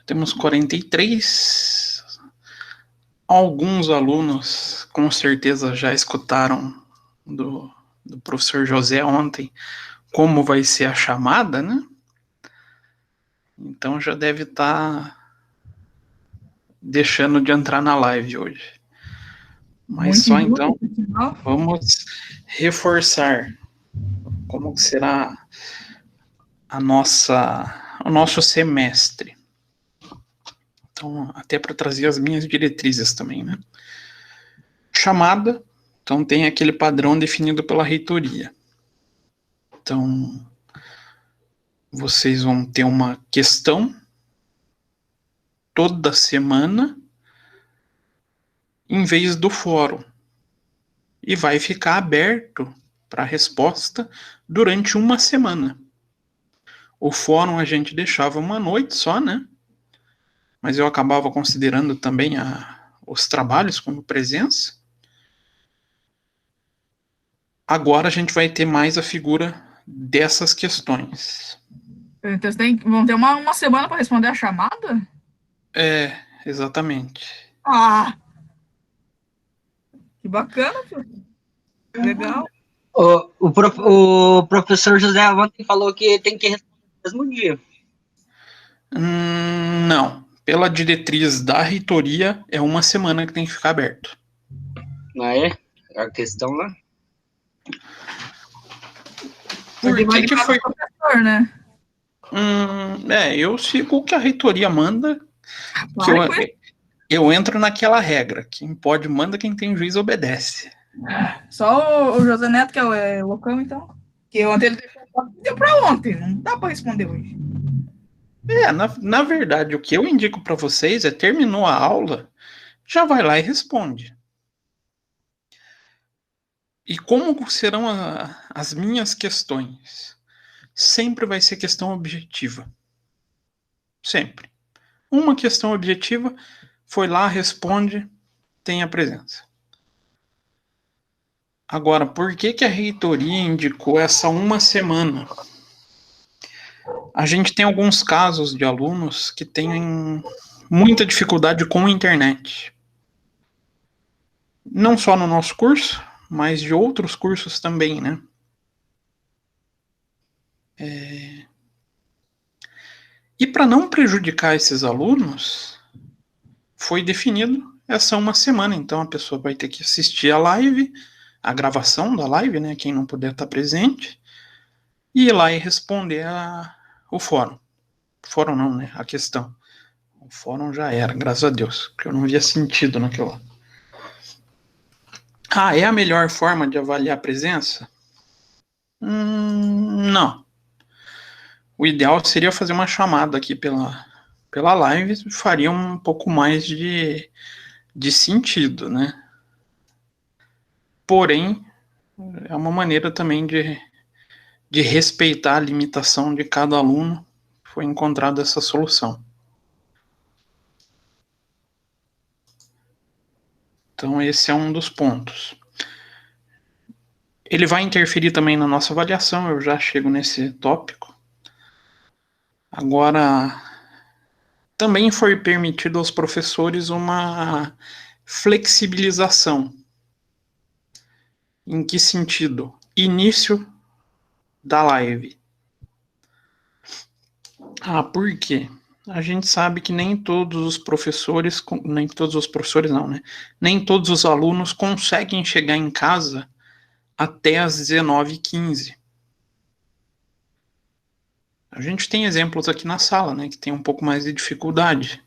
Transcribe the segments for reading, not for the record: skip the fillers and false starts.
temos 43. Alguns alunos com certeza já escutaram do professor José ontem como vai ser a chamada, né? Então já deve estar deixando de entrar na live hoje. Mas Muito só injusto, então, sinal. vamos reforçar como será o nosso semestre. Então, até para trazer as minhas diretrizes também, né? Chamada, então tem aquele padrão definido pela reitoria. Então, vocês vão ter uma questão toda semana em vez do fórum. E vai ficar aberto para resposta durante uma semana. O fórum a gente deixava uma noite só, né? Mas eu acabava considerando também os trabalhos como presença. Agora a gente vai ter mais a figura dessas questões. Então, vão ter uma semana para responder a chamada? É, exatamente. Ah, que bacana, pô. Legal. O professor José ontem falou que tem que responder no mesmo dia. Não. Pela diretriz da reitoria, é uma semana que tem que ficar aberto. Não é? A questão lá. Por que foi? Professor, né? Eu sigo o que a reitoria manda, que eu entro naquela regra. Quem pode manda, quem tem juiz obedece. Só o José Neto, que é o loucão, então. Que ontem ele deu para ontem, não dá para responder hoje. Na verdade, o que eu indico para vocês é terminou a aula, já vai lá e responde. E como serão as minhas questões? Sempre vai ser questão objetiva. Sempre. Uma questão objetiva, foi lá, responde, tem a presença. Agora, por que a reitoria indicou essa uma semana? A gente tem alguns casos de alunos que têm muita dificuldade com a internet. Não só no nosso curso, mas de outros cursos também, né? E para não prejudicar esses alunos, foi definido essa uma semana. Então a pessoa vai ter que assistir a live, a gravação da live, né? Quem não puder estar presente, e ir lá e responder o fórum. Fórum não, né? A questão. O fórum já era, graças a Deus, porque eu não via sentido naquilo lá. É a melhor forma de avaliar a presença? Não. O ideal seria fazer uma chamada aqui pela live, faria um pouco mais de sentido, né? Porém, é uma maneira também de respeitar a limitação de cada aluno. Foi encontrada essa solução. Então, esse é um dos pontos. Ele vai interferir também na nossa avaliação, eu já chego nesse tópico. Agora, também foi permitido aos professores uma flexibilização. Em que sentido? Início da live. Por quê? A gente sabe que nem todos os professores não, né? Nem todos os alunos conseguem chegar em casa até às 19h15. A gente tem exemplos aqui na sala, né, que tem um pouco mais de dificuldade.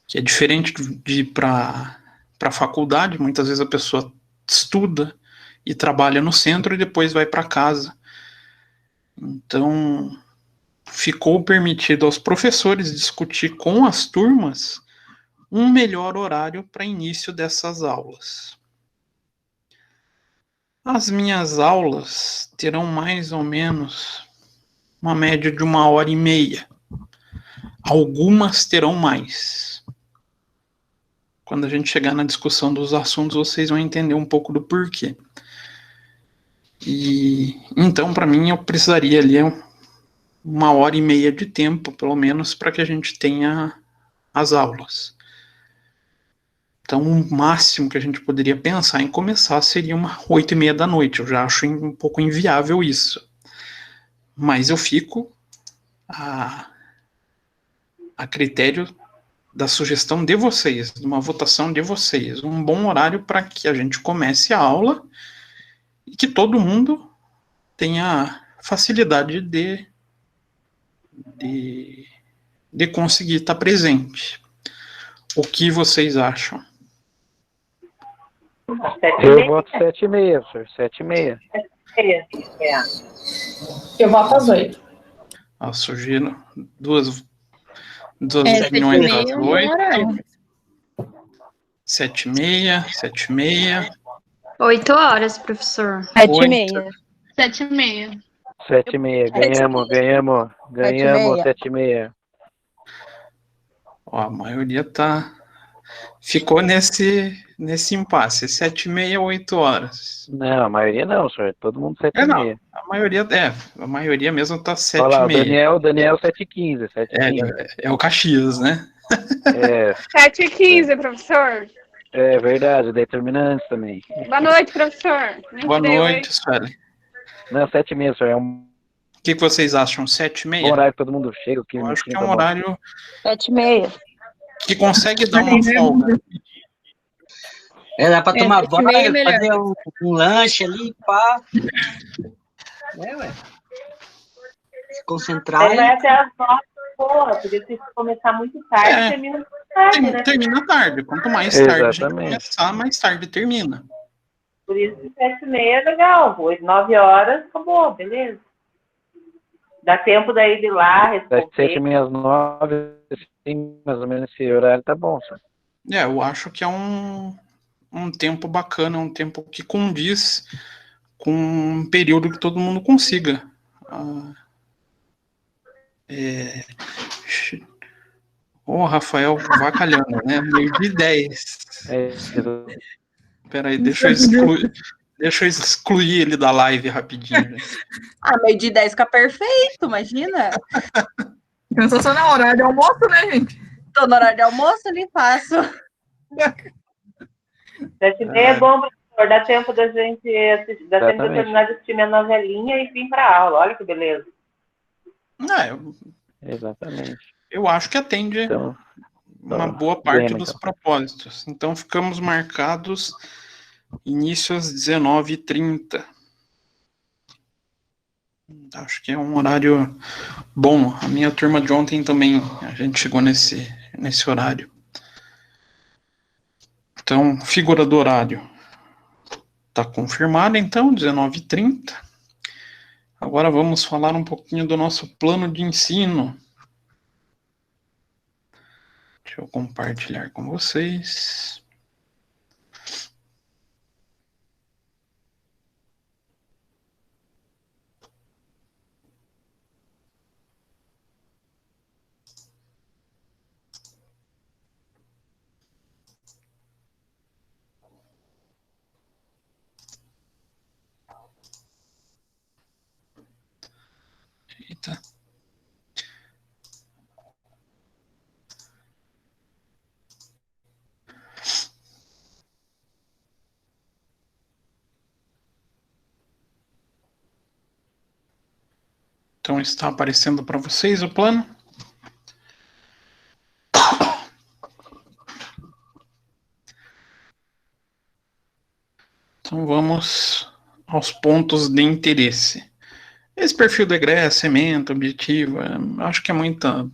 Que é diferente de ir para a faculdade, muitas vezes a pessoa estuda e trabalha no centro e depois vai para casa. Então, ficou permitido aos professores discutir com as turmas um melhor horário para início dessas aulas. As minhas aulas terão mais ou menos uma média de 1h30. Algumas terão mais. Quando a gente chegar na discussão dos assuntos, vocês vão entender um pouco do porquê. E então, para mim, eu precisaria ali 1h30 de tempo, pelo menos, para que a gente tenha as aulas. Então, o máximo que a gente poderia pensar em começar seria 8h30 da noite. Eu já acho um pouco inviável isso. Mas eu fico a critério da sugestão de vocês, de uma votação de vocês. Um bom horário para que a gente comece a aula e que todo mundo tenha facilidade de conseguir estar presente. O que vocês acham? Eu voto 7h30, senhor. 7h30. Eu voto às 8. Surgiram duas É, opiniões 7h30 às é um bom 8. horário. 7h30, 7h30. 8 horas, professor. 7h30. 7h30. 7h30. Ganhamos. 7h30. Ó, a maioria ficou nesse impasse. 7h30, 8 horas. Não, a maioria não, senhor. Todo mundo 7h30. Não, a maioria mesmo tá 7h30. Olha lá, o Daniel 7h15. É o Caxias, né? É, 7h15, professor. é verdade, determinante também. Boa noite, professor. Nem Boa te dei oi. noite, Sueli. Não, 7h30, senhor. É um O que vocês acham? bom 7h30? horário que todo mundo chega. Eu acho que é um horário 7h30. que consegue dar uma folga. Dá pra tomar 7h30 é banho, melhor. fazer um lanche ali, pá. Ué. Se concentrar. Aí vai até as 9, porra, porque se começar muito tarde, É. termina muito tarde, né? Termina tarde. Quanto mais tarde a gente Exatamente. começar, mais tarde termina. Por isso que 7h30 é legal. 8, 9 horas, acabou, beleza. Dá tempo daí de ir lá, Das responder. 7h30 às 9h, assim, mais ou menos esse horário tá bom, senhor. Eu acho que é um tempo bacana, um tempo que condiz com um período que todo mundo consiga. Rafael vacalhando, né? 12h10. Peraí, deixa eu excluir ele da live rapidinho. Né? 12h10 fica perfeito, imagina. Sensacional, horário de almoço, né, gente? Tô no horário de almoço ali, faço. 7h30 é bom, professor. Dá tempo da gente assistir, dá tempo de eu Exatamente. terminar de assistir minha novelinha e vir pra aula. Olha que beleza. Exatamente. Eu acho que atende Então, uma boa parte bem, dos então. propósitos. Então ficamos marcados início às 19h30. Acho que é um horário bom. A minha turma de ontem também, a gente chegou nesse horário. Então, figura do horário está confirmada, então, 19h30. Agora vamos falar um pouquinho do nosso plano de ensino. Deixa eu compartilhar com vocês. Eita. Então está aparecendo para vocês o plano? Então vamos aos pontos de interesse. Esse perfil do egresso, ementa, objetivo, acho que é muita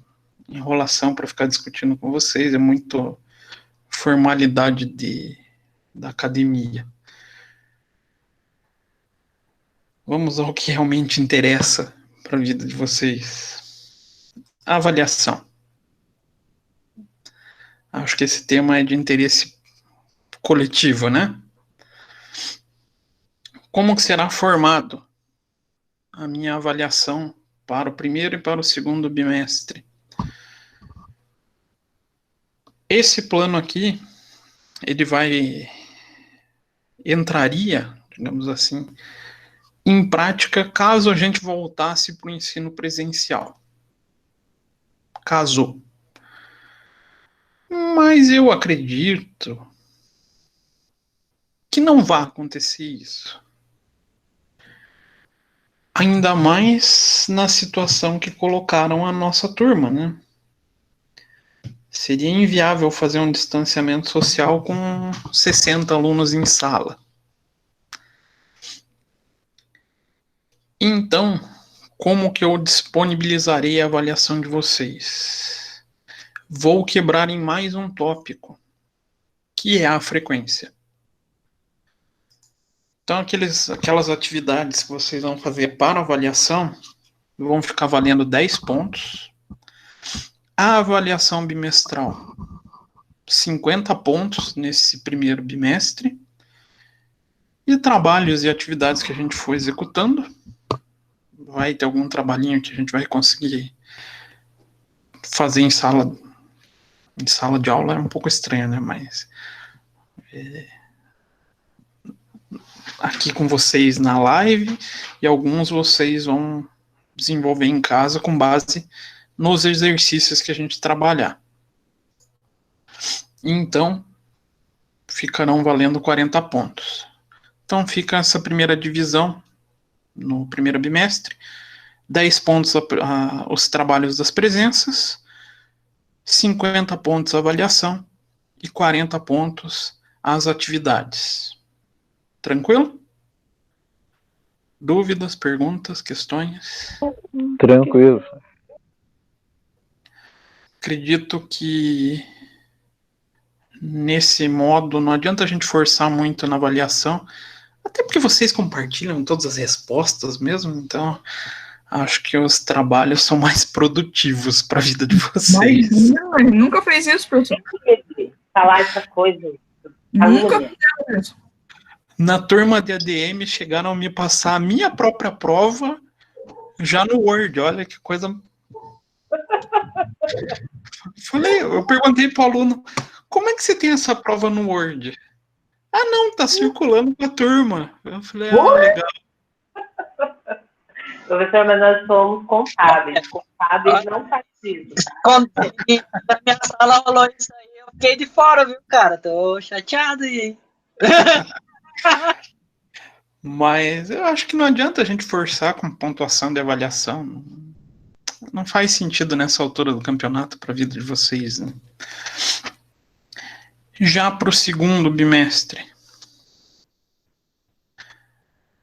enrolação para ficar discutindo com vocês, é muito formalidade da academia. Vamos ao que realmente interessa para a vida de vocês. A avaliação. Acho que esse tema é de interesse coletivo, né? Como que será formado a minha avaliação para o primeiro e para o segundo bimestre? Esse plano aqui, ele entraria, digamos assim, em prática, caso a gente voltasse para o ensino presencial. Caso. Mas eu acredito que não vai acontecer isso. Ainda mais na situação que colocaram a nossa turma, né? Seria inviável fazer um distanciamento social com 60 alunos em sala. Então, como que eu disponibilizarei a avaliação de vocês? Vou quebrar em mais um tópico, que é a frequência. Então, aquelas atividades que vocês vão fazer para avaliação vão ficar valendo 10 pontos. A avaliação bimestral, 50 pontos nesse primeiro bimestre. E trabalhos e atividades que a gente for executando. Vai ter algum trabalhinho que a gente vai conseguir fazer em sala de aula, é um pouco estranho, né? Mas aqui com vocês na live, e alguns vocês vão desenvolver em casa com base nos exercícios que a gente trabalhar. Então, ficarão valendo 40 pontos. Então, fica essa primeira divisão no primeiro bimestre. 10 pontos os trabalhos das presenças, 50 pontos a avaliação e 40 pontos as atividades. Tranquilo? Dúvidas, perguntas, questões? Tranquilo. Acredito que nesse modo não adianta a gente forçar muito na avaliação, até porque vocês compartilham todas as respostas mesmo, então acho que os trabalhos são mais produtivos para a vida de vocês. Mas nunca fez isso, professor. Falar essas coisas. Nunca Aluna. fez isso. Na turma de ADM chegaram a me passar a minha própria prova já no Word. Olha que coisa. Eu perguntei pro aluno, como é que você tem essa prova no Word? Ah, não, tá circulando com a turma. Eu falei, legal. Professor, mas nós somos contábeis. Contábeis não faz isso. Quando na minha sala rolou isso aí, eu fiquei de fora, viu, cara? Tô chateado aí. Mas eu acho que não adianta a gente forçar com pontuação de avaliação. Não faz sentido nessa altura do campeonato para a vida de vocês, né? Já para o segundo bimestre,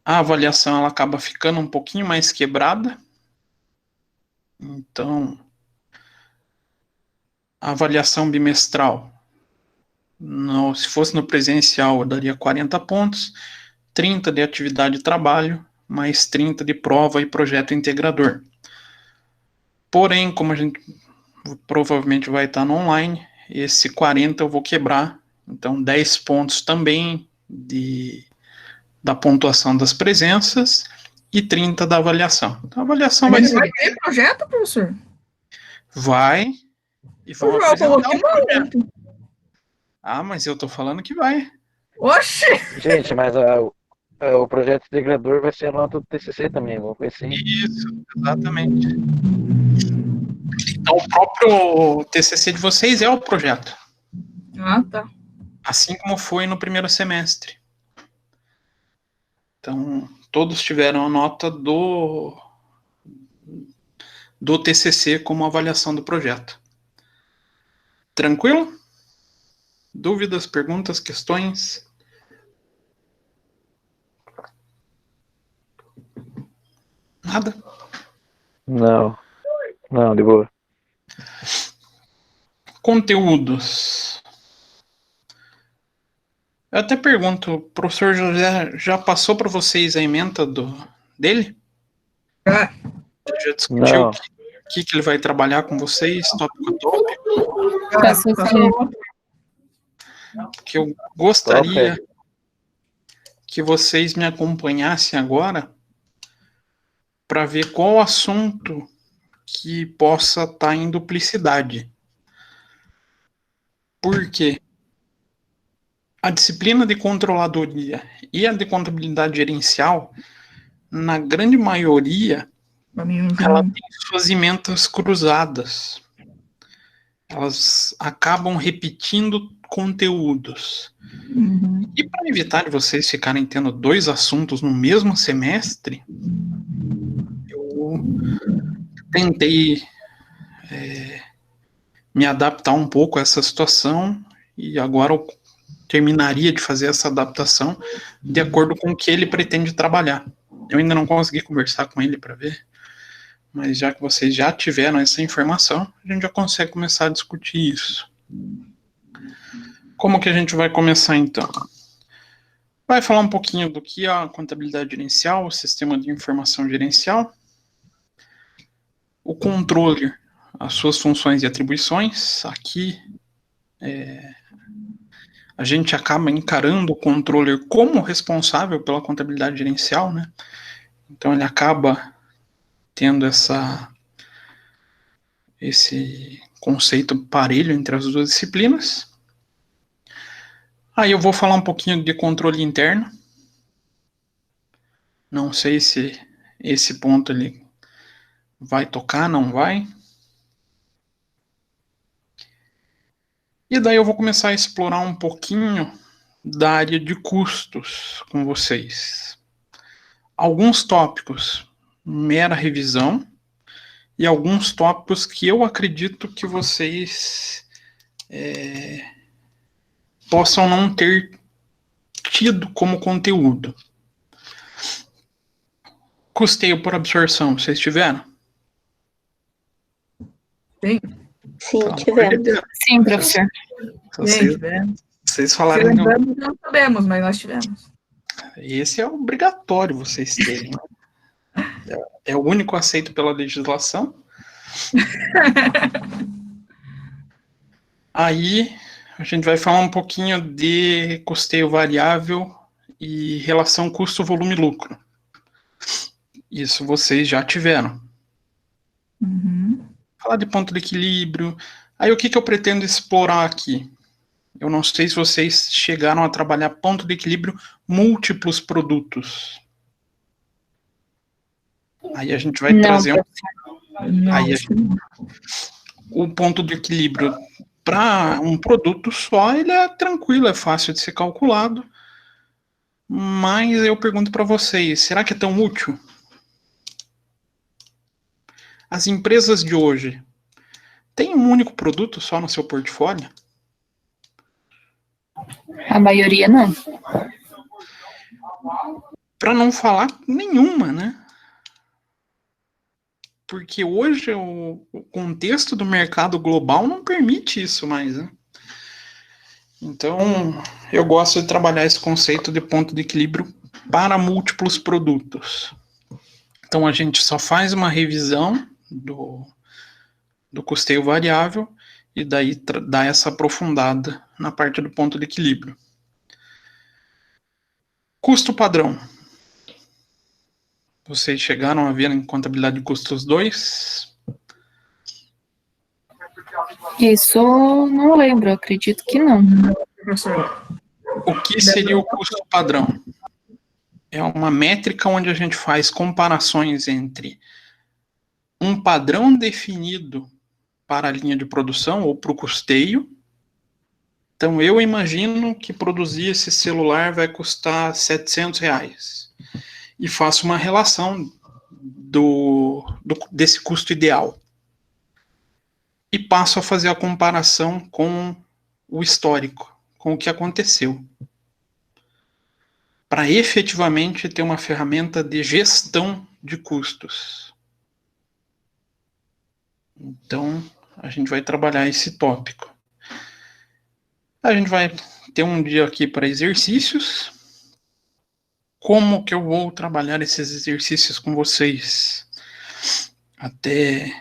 a avaliação ela acaba ficando um pouquinho mais quebrada. Então, a avaliação bimestral, se fosse no presencial, eu daria 40 pontos, 30 de atividade de trabalho, mais 30 de prova e projeto integrador. Porém, como a gente provavelmente vai estar no online, esse 40 eu vou quebrar, então 10 pontos também da pontuação das presenças e 30 da avaliação. Então a avaliação vai ser... Vai ter projeto, professor? Vai. E vão Eu apresentar coloquei o projeto. muito. Ah, mas eu tô falando que vai. Oxi! Gente, mas o projeto integrador vai ser a nota do TCC também, vou ver assim. Isso, exatamente. Então o próprio TCC de vocês é o projeto. Ah, tá. Assim como foi no primeiro semestre. Então, todos tiveram a nota do TCC como avaliação do projeto. Tranquilo? Dúvidas, perguntas, questões? Nada? Não, de boa. Conteúdos. Eu até pergunto, o professor José já passou para vocês a ementa dele? Já. Já discutiu Não. o que ele vai trabalhar com vocês, tópico a tópico? Que eu gostaria que vocês me acompanhassem agora para ver qual assunto que possa estar em duplicidade. Por quê? A disciplina de controladoria e a de contabilidade gerencial na grande maioria, Pra mim, ela tem suas emendas cruzadas. Elas acabam repetindo conteúdos. E para evitar de vocês ficarem tendo 2 assuntos no mesmo semestre, eu tentei me adaptar um pouco a essa situação e agora eu terminaria de fazer essa adaptação de acordo com o que ele pretende trabalhar. Eu ainda não consegui conversar com ele para ver, mas já que vocês já tiveram essa informação, a gente já consegue começar a discutir isso. Como que a gente vai começar então? Vai falar um pouquinho do que é a contabilidade gerencial, o sistema de informação gerencial, o controle, as suas funções e atribuições. Aqui a gente acaba encarando o controller como responsável pela contabilidade gerencial, né? Então ele acaba tendo esse conceito parelho entre as 2 disciplinas. Aí eu vou falar um pouquinho de controle interno. Não sei se esse ponto ele vai tocar, não vai. E daí eu vou começar a explorar um pouquinho da área de custos com vocês. Alguns tópicos, mera revisão, e alguns tópicos que eu acredito que vocês possam não ter tido como conteúdo. Custeio por absorção, vocês tiveram? Sim. Sim, Pelo amor de tivemos. Deus. Sim, professor. Vocês Se falaram que lembramos, não sabemos, mas nós tivemos. esse é obrigatório vocês terem. É o único aceito pela legislação. Aí a gente vai falar um pouquinho de custeio variável e relação custo-volume-lucro. Isso vocês já tiveram. Falar de ponto de equilíbrio. Aí o que eu pretendo explorar aqui? Eu não sei se vocês chegaram a trabalhar ponto de equilíbrio múltiplos produtos. Aí a gente vai trazer o ponto de equilíbrio para um produto só, ele é tranquilo, é fácil de ser calculado. Mas eu pergunto para vocês, será que é tão útil? As empresas de hoje têm um único produto só no seu portfólio? A maioria não. Para não falar nenhuma, né? Porque hoje o contexto do mercado global não permite isso mais, né? Então, eu gosto de trabalhar esse conceito de ponto de equilíbrio para múltiplos produtos. Então, a gente só faz uma revisão do custeio variável e daí dá essa aprofundada na parte do ponto de equilíbrio. Custo padrão. Vocês chegaram a ver em contabilidade de custos 2? Isso não lembro, acredito que não. Professor. O que seria o custo padrão? É uma métrica onde a gente faz comparações entre um padrão definido para a linha de produção ou para o custeio. Então, eu imagino que produzir esse celular vai custar R$700 e faço uma relação desse custo ideal. E passo a fazer a comparação com o histórico, com o que aconteceu. Para efetivamente ter uma ferramenta de gestão de custos. Então, a gente vai trabalhar esse tópico. A gente vai ter um dia aqui para exercícios. Como que eu vou trabalhar esses exercícios com vocês? Até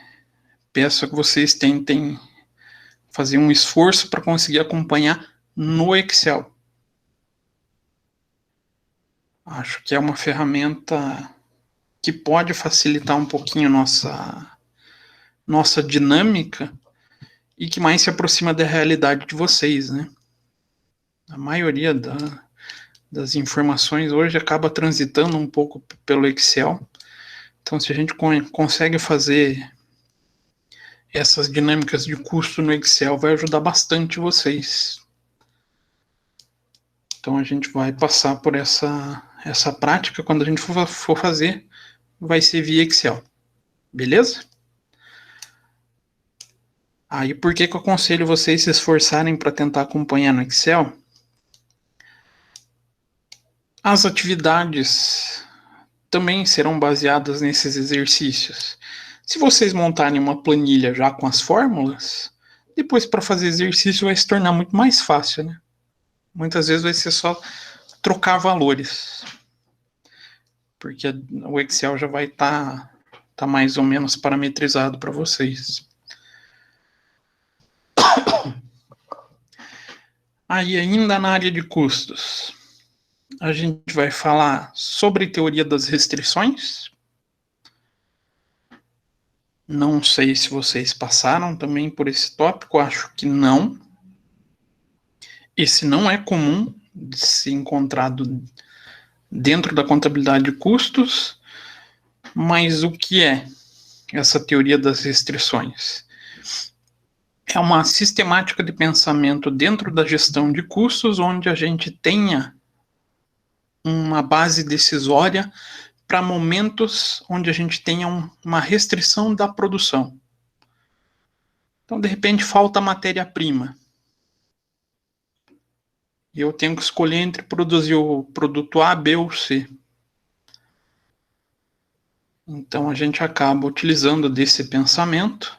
peço que vocês tentem fazer um esforço para conseguir acompanhar no Excel. Acho que é uma ferramenta que pode facilitar um pouquinho nossa dinâmica e que mais se aproxima da realidade de vocês, né? A maioria das informações hoje acaba transitando um pouco pelo Excel. Então, se a gente consegue fazer essas dinâmicas de custo no Excel, vai ajudar bastante vocês. Então, a gente vai passar por essa prática. Quando a gente for fazer, vai ser via Excel. Beleza? Aí, por que eu aconselho vocês se esforçarem para tentar acompanhar no Excel? As atividades também serão baseadas nesses exercícios. Se vocês montarem uma planilha já com as fórmulas, depois para fazer exercício vai se tornar muito mais fácil, né? Muitas vezes vai ser só trocar valores. Porque o Excel já vai estar mais ou menos parametrizado para vocês. Aí, ainda na área de custos, a gente vai falar sobre teoria das restrições. Não sei se vocês passaram também por esse tópico, acho que não. Esse não é comum de ser encontrado dentro da contabilidade de custos, mas o que é essa teoria das restrições? É uma sistemática de pensamento dentro da gestão de custos, onde a gente tenha uma base decisória para momentos onde a gente tenha uma restrição da produção. Então, de repente, falta matéria-prima. E eu tenho que escolher entre produzir o produto A, B ou C. Então, a gente acaba utilizando desse pensamento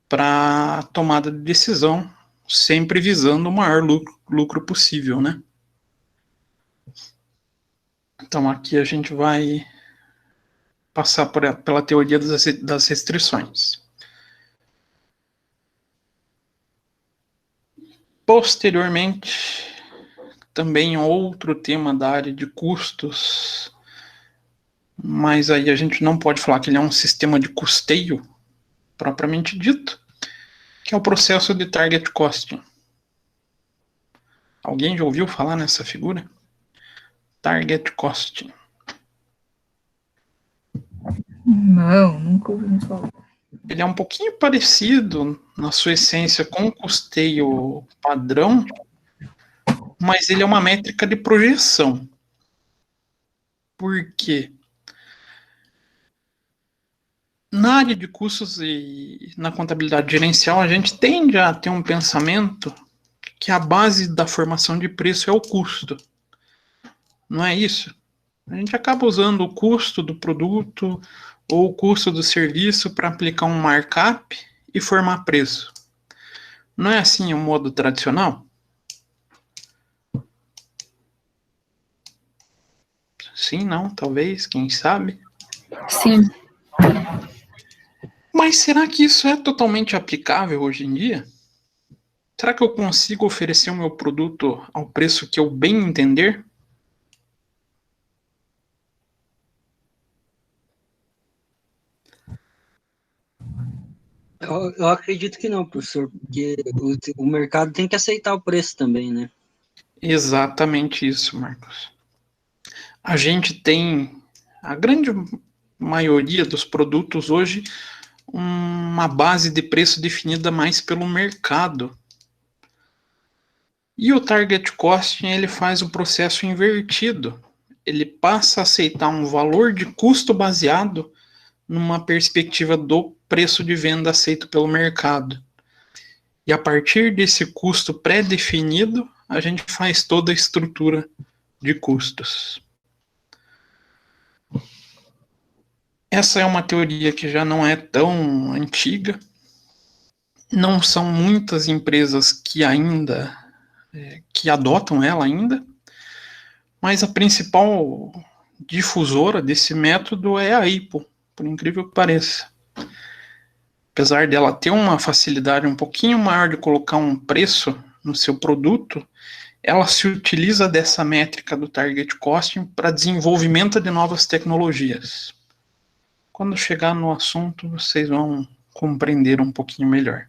para tomada de decisão, sempre visando o maior lucro possível, né? Então, aqui a gente vai passar pela teoria das restrições. Posteriormente, também outro tema da área de custos, mas aí a gente não pode falar que ele é um sistema de custeio propriamente dito, que é o processo de target costing. Alguém já ouviu falar nessa figura? Target costing. Não, nunca ouvi falar. Ele é um pouquinho parecido na sua essência com o custeio padrão, mas ele é uma métrica de projeção. Por quê? Na área de custos e na contabilidade gerencial, a gente tende a ter um pensamento que a base da formação de preço é o custo. Não é isso? A gente acaba usando o custo do produto ou o custo do serviço para aplicar um markup e formar preço. Não é assim o modo tradicional? Sim, não, talvez, quem sabe. Sim. Mas será que isso é totalmente aplicável hoje em dia? Será que eu consigo oferecer o meu produto ao preço que eu bem entender? Eu acredito que não, professor, porque o mercado tem que aceitar o preço também, né? Exatamente isso, Marcos. A gente tem, a grande maioria dos produtos hoje, uma base de preço definida mais pelo mercado. E o target costing, ele faz o processo invertido. Ele passa a aceitar um valor de custo baseado numa perspectiva do preço de venda aceito pelo mercado. E a partir desse custo pré-definido, a gente faz toda a estrutura de custos. Essa é uma teoria que já não é tão antiga. Não são muitas empresas que ainda que adotam ela ainda, mas a principal difusora desse método é a Apple, por incrível que pareça. Apesar dela ter uma facilidade um pouquinho maior de colocar um preço no seu produto, ela se utiliza dessa métrica do target costing para desenvolvimento de novas tecnologias. Quando chegar no assunto, vocês vão compreender um pouquinho melhor.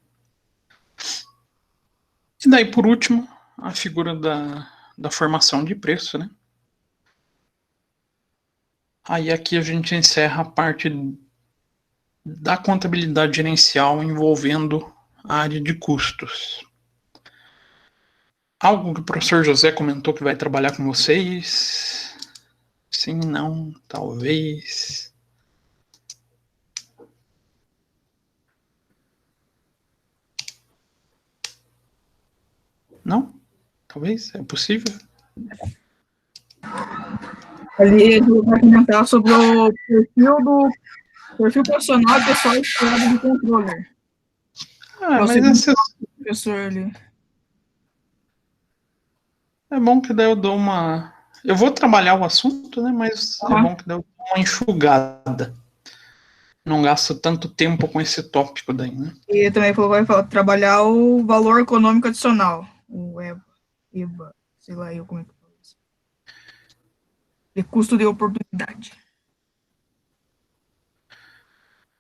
E daí, por último, a figura da formação de preço, né? Aí aqui a gente encerra a parte da contabilidade gerencial envolvendo a área de custos. Algo que o professor José comentou que vai trabalhar com vocês? Sim, não, talvez. Não? Talvez? É possível? Ele vai comentar sobre o perfil profissional e pessoal esperado de controle. Ah, É o mas segundo esses, professor ali. é bom que daí eu dou uma... Eu vou trabalhar o assunto, né? Mas é bom que daí eu dou uma enxugada. Não gasto tanto tempo com esse tópico daí, né? E também falou que vai trabalhar o valor econômico adicional. O EBA, sei lá eu como é que fala isso. E custo de oportunidade.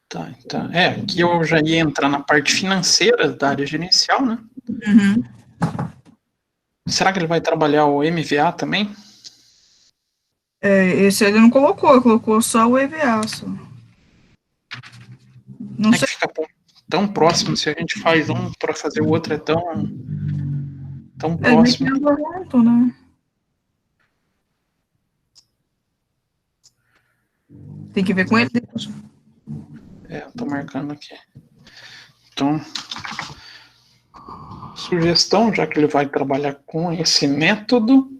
Tá, então. Aqui eu já ia entrar na parte financeira da área gerencial, né? Uhum. Será que ele vai trabalhar o MVA também? Esse ele não colocou só o EVA. Só. Não É sei. que fica tão próximo, se a gente faz um para fazer o outro é tão Ele meio que próximo. andou junto, né? Tem que ver com ele depois. Eu tô marcando aqui. Então, sugestão, já que ele vai trabalhar com esse método,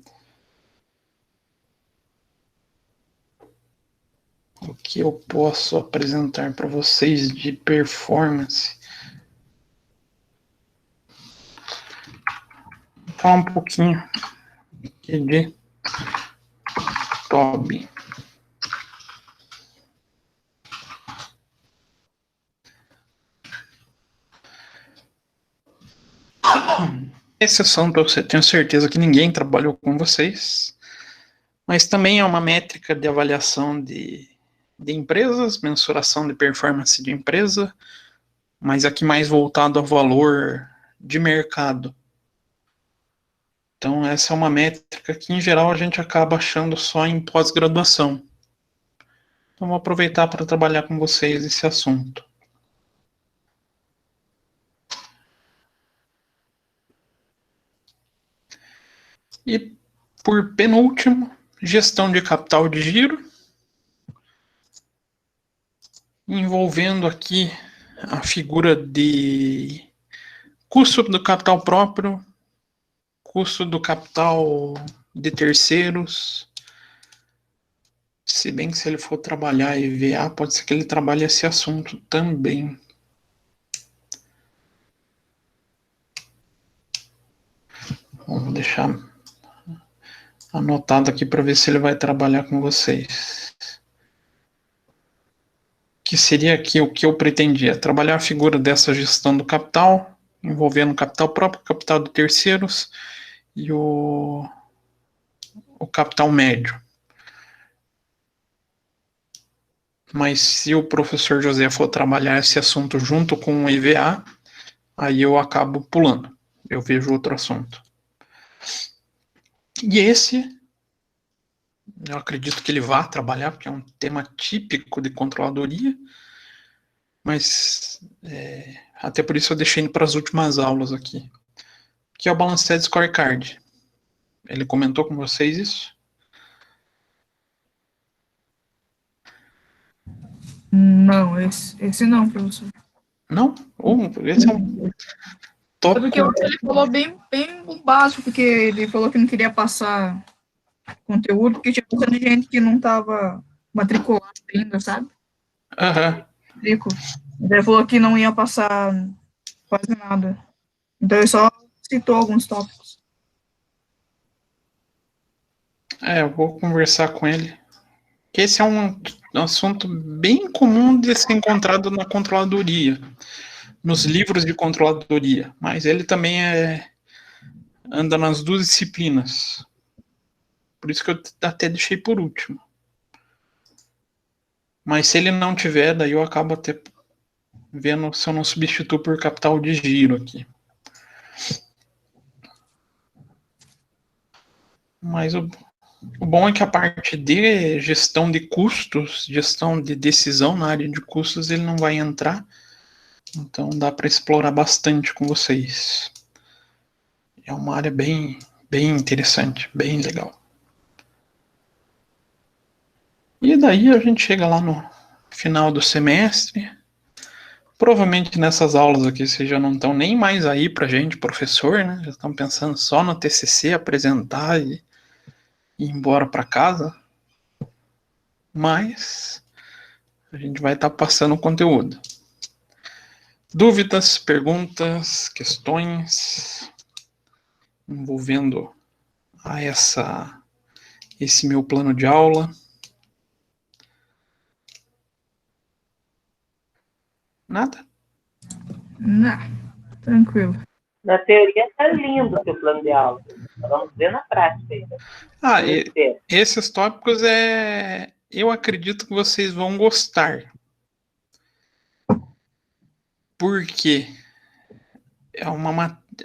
o que eu posso apresentar para vocês de performance? Vou falar um pouquinho aqui de TOB. Esse assunto eu tenho certeza que ninguém trabalhou com vocês, mas também é uma métrica de avaliação de empresas, mensuração de performance de empresa, mas aqui mais voltado ao valor de mercado. Então, essa é uma métrica que, em geral, a gente acaba achando só em pós-graduação. Então, vou aproveitar para trabalhar com vocês esse assunto. E, por penúltimo, gestão de capital de giro, envolvendo aqui a figura de custo do capital próprio, custo do capital de terceiros. Se bem que se ele for trabalhar EVA, pode ser que ele trabalhe esse assunto também. Vou deixar anotado aqui para ver se ele vai trabalhar com vocês. Que seria aqui o que eu pretendia, trabalhar a figura dessa gestão do capital, envolvendo capital próprio, capital de terceiros e o capital médio. Mas se o professor José for trabalhar esse assunto junto com o EVA, aí eu acabo pulando. Eu vejo outro assunto. E esse, eu acredito que ele vá trabalhar, porque é um tema típico de controladoria, mas até por isso eu deixei para as últimas aulas aqui, que é o Balanced Scorecard. Ele comentou com vocês isso? Não, esse não, professor. Não? Esse é um tópico... Porque ele falou bem o básico, porque ele falou que não queria passar conteúdo, porque tinha muita gente que não estava matriculada ainda, sabe? Aham. Ele falou que não ia passar quase nada. Então ele só citou alguns tópicos. Eu vou conversar com ele. Que esse é um assunto bem comum de ser encontrado na controladoria, nos livros de controladoria, mas ele também anda nas duas disciplinas. Por isso que eu até deixei por último. Mas se ele não tiver, daí eu acabo até vendo se eu não substituo por capital de giro aqui. Mas o bom é que a parte de gestão de custos, gestão de decisão na área de custos, ele não vai entrar. Então dá para explorar bastante com vocês. É uma área bem interessante, bem legal. E daí a gente chega lá no final do semestre. Provavelmente nessas aulas aqui vocês já não estão nem mais aí pra gente, professor, né? Já estão pensando só no TCC, apresentar e ir embora para casa. Mas a gente vai estar passando o conteúdo. Dúvidas, perguntas, questões envolvendo esse meu plano de aula? Nada? Não, tranquilo. Na teoria tá lindo o seu plano de aula. Vamos ver na prática ainda. Esses tópicos eu acredito que vocês vão gostar. Porque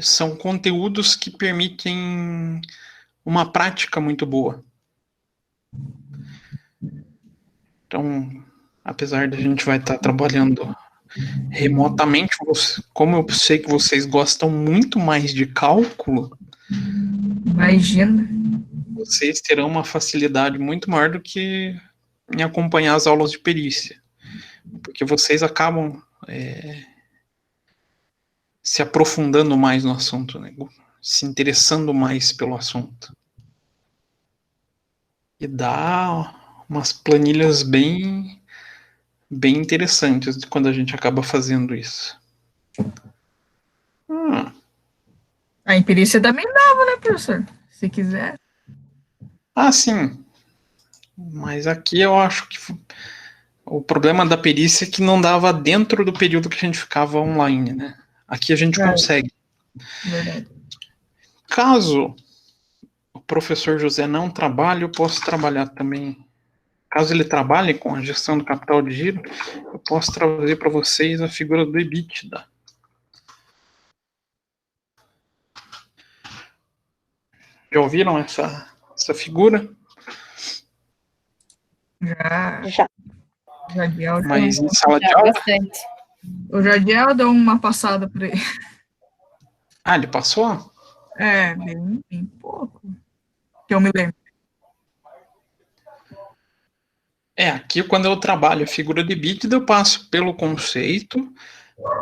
são conteúdos que permitem uma prática muito boa. Então, apesar de a gente vai estar trabalhando remotamente, como eu sei que vocês gostam muito mais de cálculo, Imagina. vocês terão uma facilidade muito maior do que em acompanhar as aulas de perícia. Porque vocês acabam se aprofundando mais no assunto, né? Se interessando mais pelo assunto. E dá umas planilhas bem interessantes quando a gente acaba fazendo isso. A imperícia também dava, né, professor? Se quiser. Ah, sim. Mas aqui eu acho que o problema da perícia é que não dava dentro do período que a gente ficava online, né? Aqui a gente consegue. Verdade. Caso o professor José não trabalhe, eu posso trabalhar também. Caso ele trabalhe com a gestão do capital de giro, eu posso trazer para vocês a figura do EBITDA. Já ouviram essa figura? Já. Jadiel, Mas em sala de aula? Bastante. o Jadiel deu uma passada por aí. Ah, ele passou? Bem pouco. Que eu me lembro. Aqui quando eu trabalho a figura de EBITDA, eu passo pelo conceito,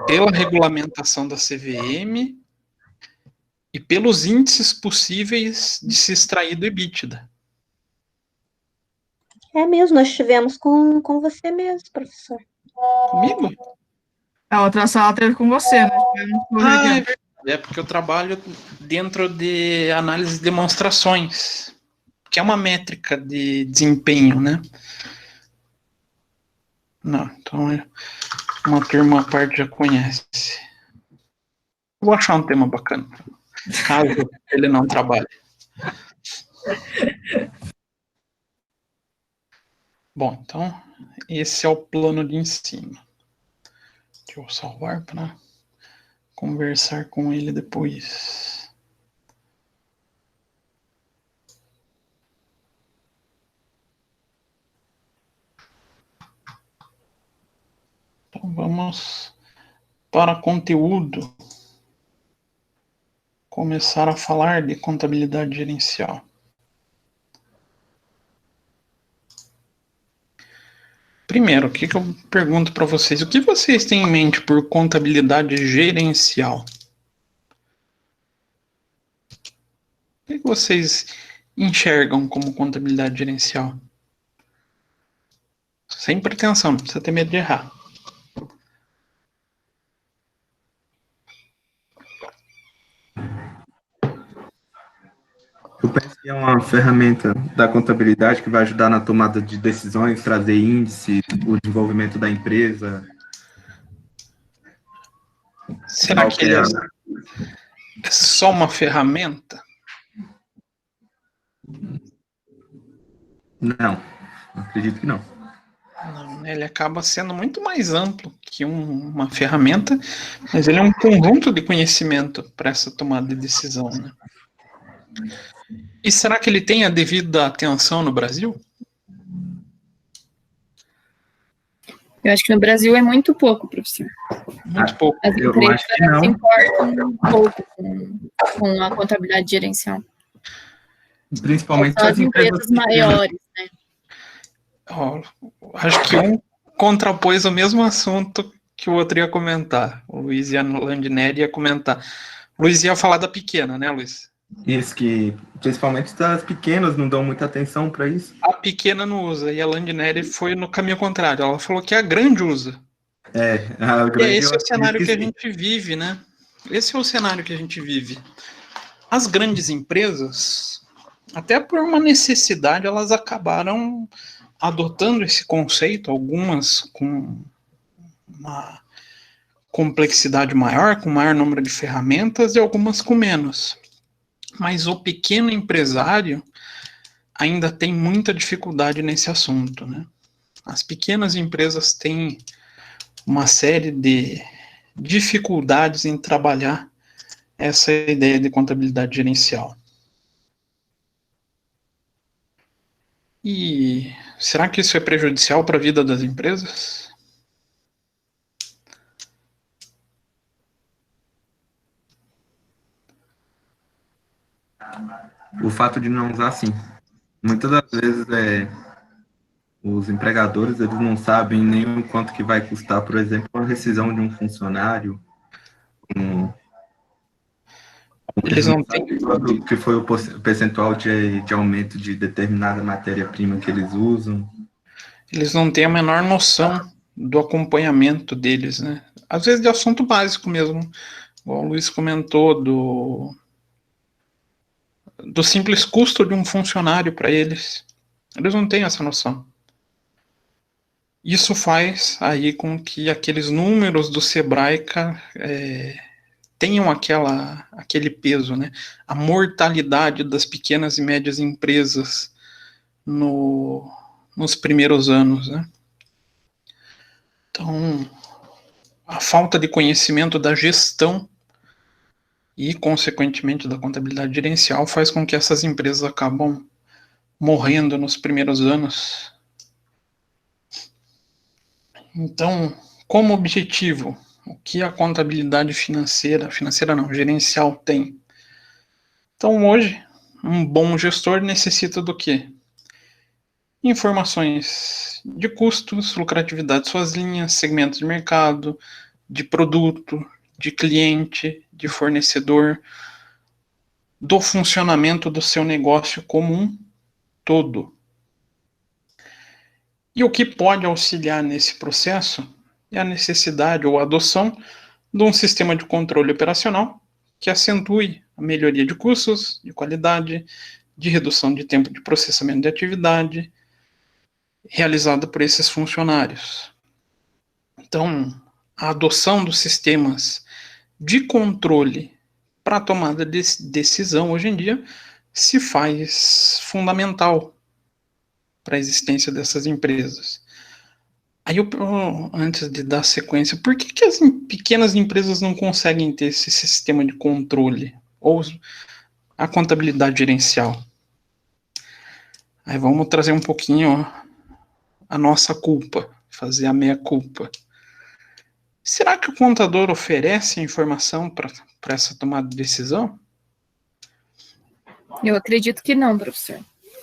pela regulamentação da CVM e pelos índices possíveis de se extrair do EBITDA. É mesmo, nós estivemos com você mesmo, professor. Comigo? A outra sala teve com você, né? Ah, é verdade. É porque eu trabalho dentro de análise de demonstrações, que é uma métrica de desempenho, né? Não, então uma turma à parte já conhece. Vou achar um tema bacana, caso ele não trabalhe. Bom, então esse é o plano de ensino. Deixa eu salvar para conversar com ele depois. Então vamos para conteúdo. Começar a falar de contabilidade gerencial. Primeiro, o que eu pergunto para vocês? O que vocês têm em mente por contabilidade gerencial? O que vocês enxergam como contabilidade gerencial? Sem pretensão, não precisa ter medo de errar. Eu penso que é uma ferramenta da contabilidade que vai ajudar na tomada de decisões, trazer índice, o desenvolvimento da empresa. Será que ele é só uma ferramenta? Não, acredito que não. Não, ele acaba sendo muito mais amplo que uma ferramenta, mas ele é um conjunto de conhecimento para essa tomada de decisão, né? E será que ele tem a devida atenção no Brasil? Eu acho que no Brasil é muito pouco, professor. Muito pouco. As Eu empresas acho que não. se importam um pouco com a contabilidade gerencial. Principalmente São as as empresas empresas pequenas. maiores, né? Ó, acho que um contrapôs o mesmo assunto que o outro ia comentar. O Luiz e a Landinelli ia comentar. O Luiz ia falar da pequena, né, Luiz? Isso que, principalmente as pequenas, não dão muita atenção para isso. A pequena não usa, e a Landinelli foi no caminho contrário. Ela falou que a grande usa. A E grande esse é eu o cenário acredito que a sim. gente vive, né? Esse é o cenário que a gente vive. As grandes empresas, até por uma necessidade, elas acabaram adotando esse conceito, algumas com uma complexidade maior, com maior número de ferramentas, e algumas com menos. Mas o pequeno empresário ainda tem muita dificuldade nesse assunto, né? As pequenas empresas têm uma série de dificuldades em trabalhar essa ideia de contabilidade gerencial. E será que isso é prejudicial para a vida das empresas? O fato de não usar, sim. Muitas das vezes os empregadores eles não sabem nem o quanto que vai custar, por exemplo, a rescisão de um funcionário. Eles não têm, Quanto que foi o percentual de aumento de determinada matéria-prima que eles usam. eles não têm a menor noção do acompanhamento deles, né? Às vezes de assunto básico mesmo. O Luiz comentou do simples custo de um funcionário para eles. Eles não têm essa noção. Isso faz aí com que aqueles números do Sebraica tenham aquele peso, né? A mortalidade das pequenas e médias empresas nos primeiros anos, né? Então, a falta de conhecimento da gestão e, consequentemente, da contabilidade gerencial faz com que essas empresas acabam morrendo nos primeiros anos. Então, como objetivo, o que a contabilidade financeira não, gerencial tem? Então, hoje, um bom gestor necessita do quê? Informações de custos, lucratividade de suas linhas, segmentos de mercado, de produto, de cliente, de fornecedor, do funcionamento do seu negócio como um todo. E o que pode auxiliar nesse processo é a necessidade ou a adoção de um sistema de controle operacional que acentue a melhoria de custos, de qualidade, de redução de tempo de processamento de atividade realizada por esses funcionários. Então, a adoção dos sistemas de controle para a tomada de decisão hoje em dia se faz fundamental para a existência dessas empresas. Aí, antes de dar sequência, por que as pequenas empresas não conseguem ter esse sistema de controle ou a contabilidade gerencial? Aí vamos trazer um pouquinho a nossa culpa, fazer a meia-culpa. Será que o contador oferece informação para essa tomada de decisão? Eu acredito que não, professor.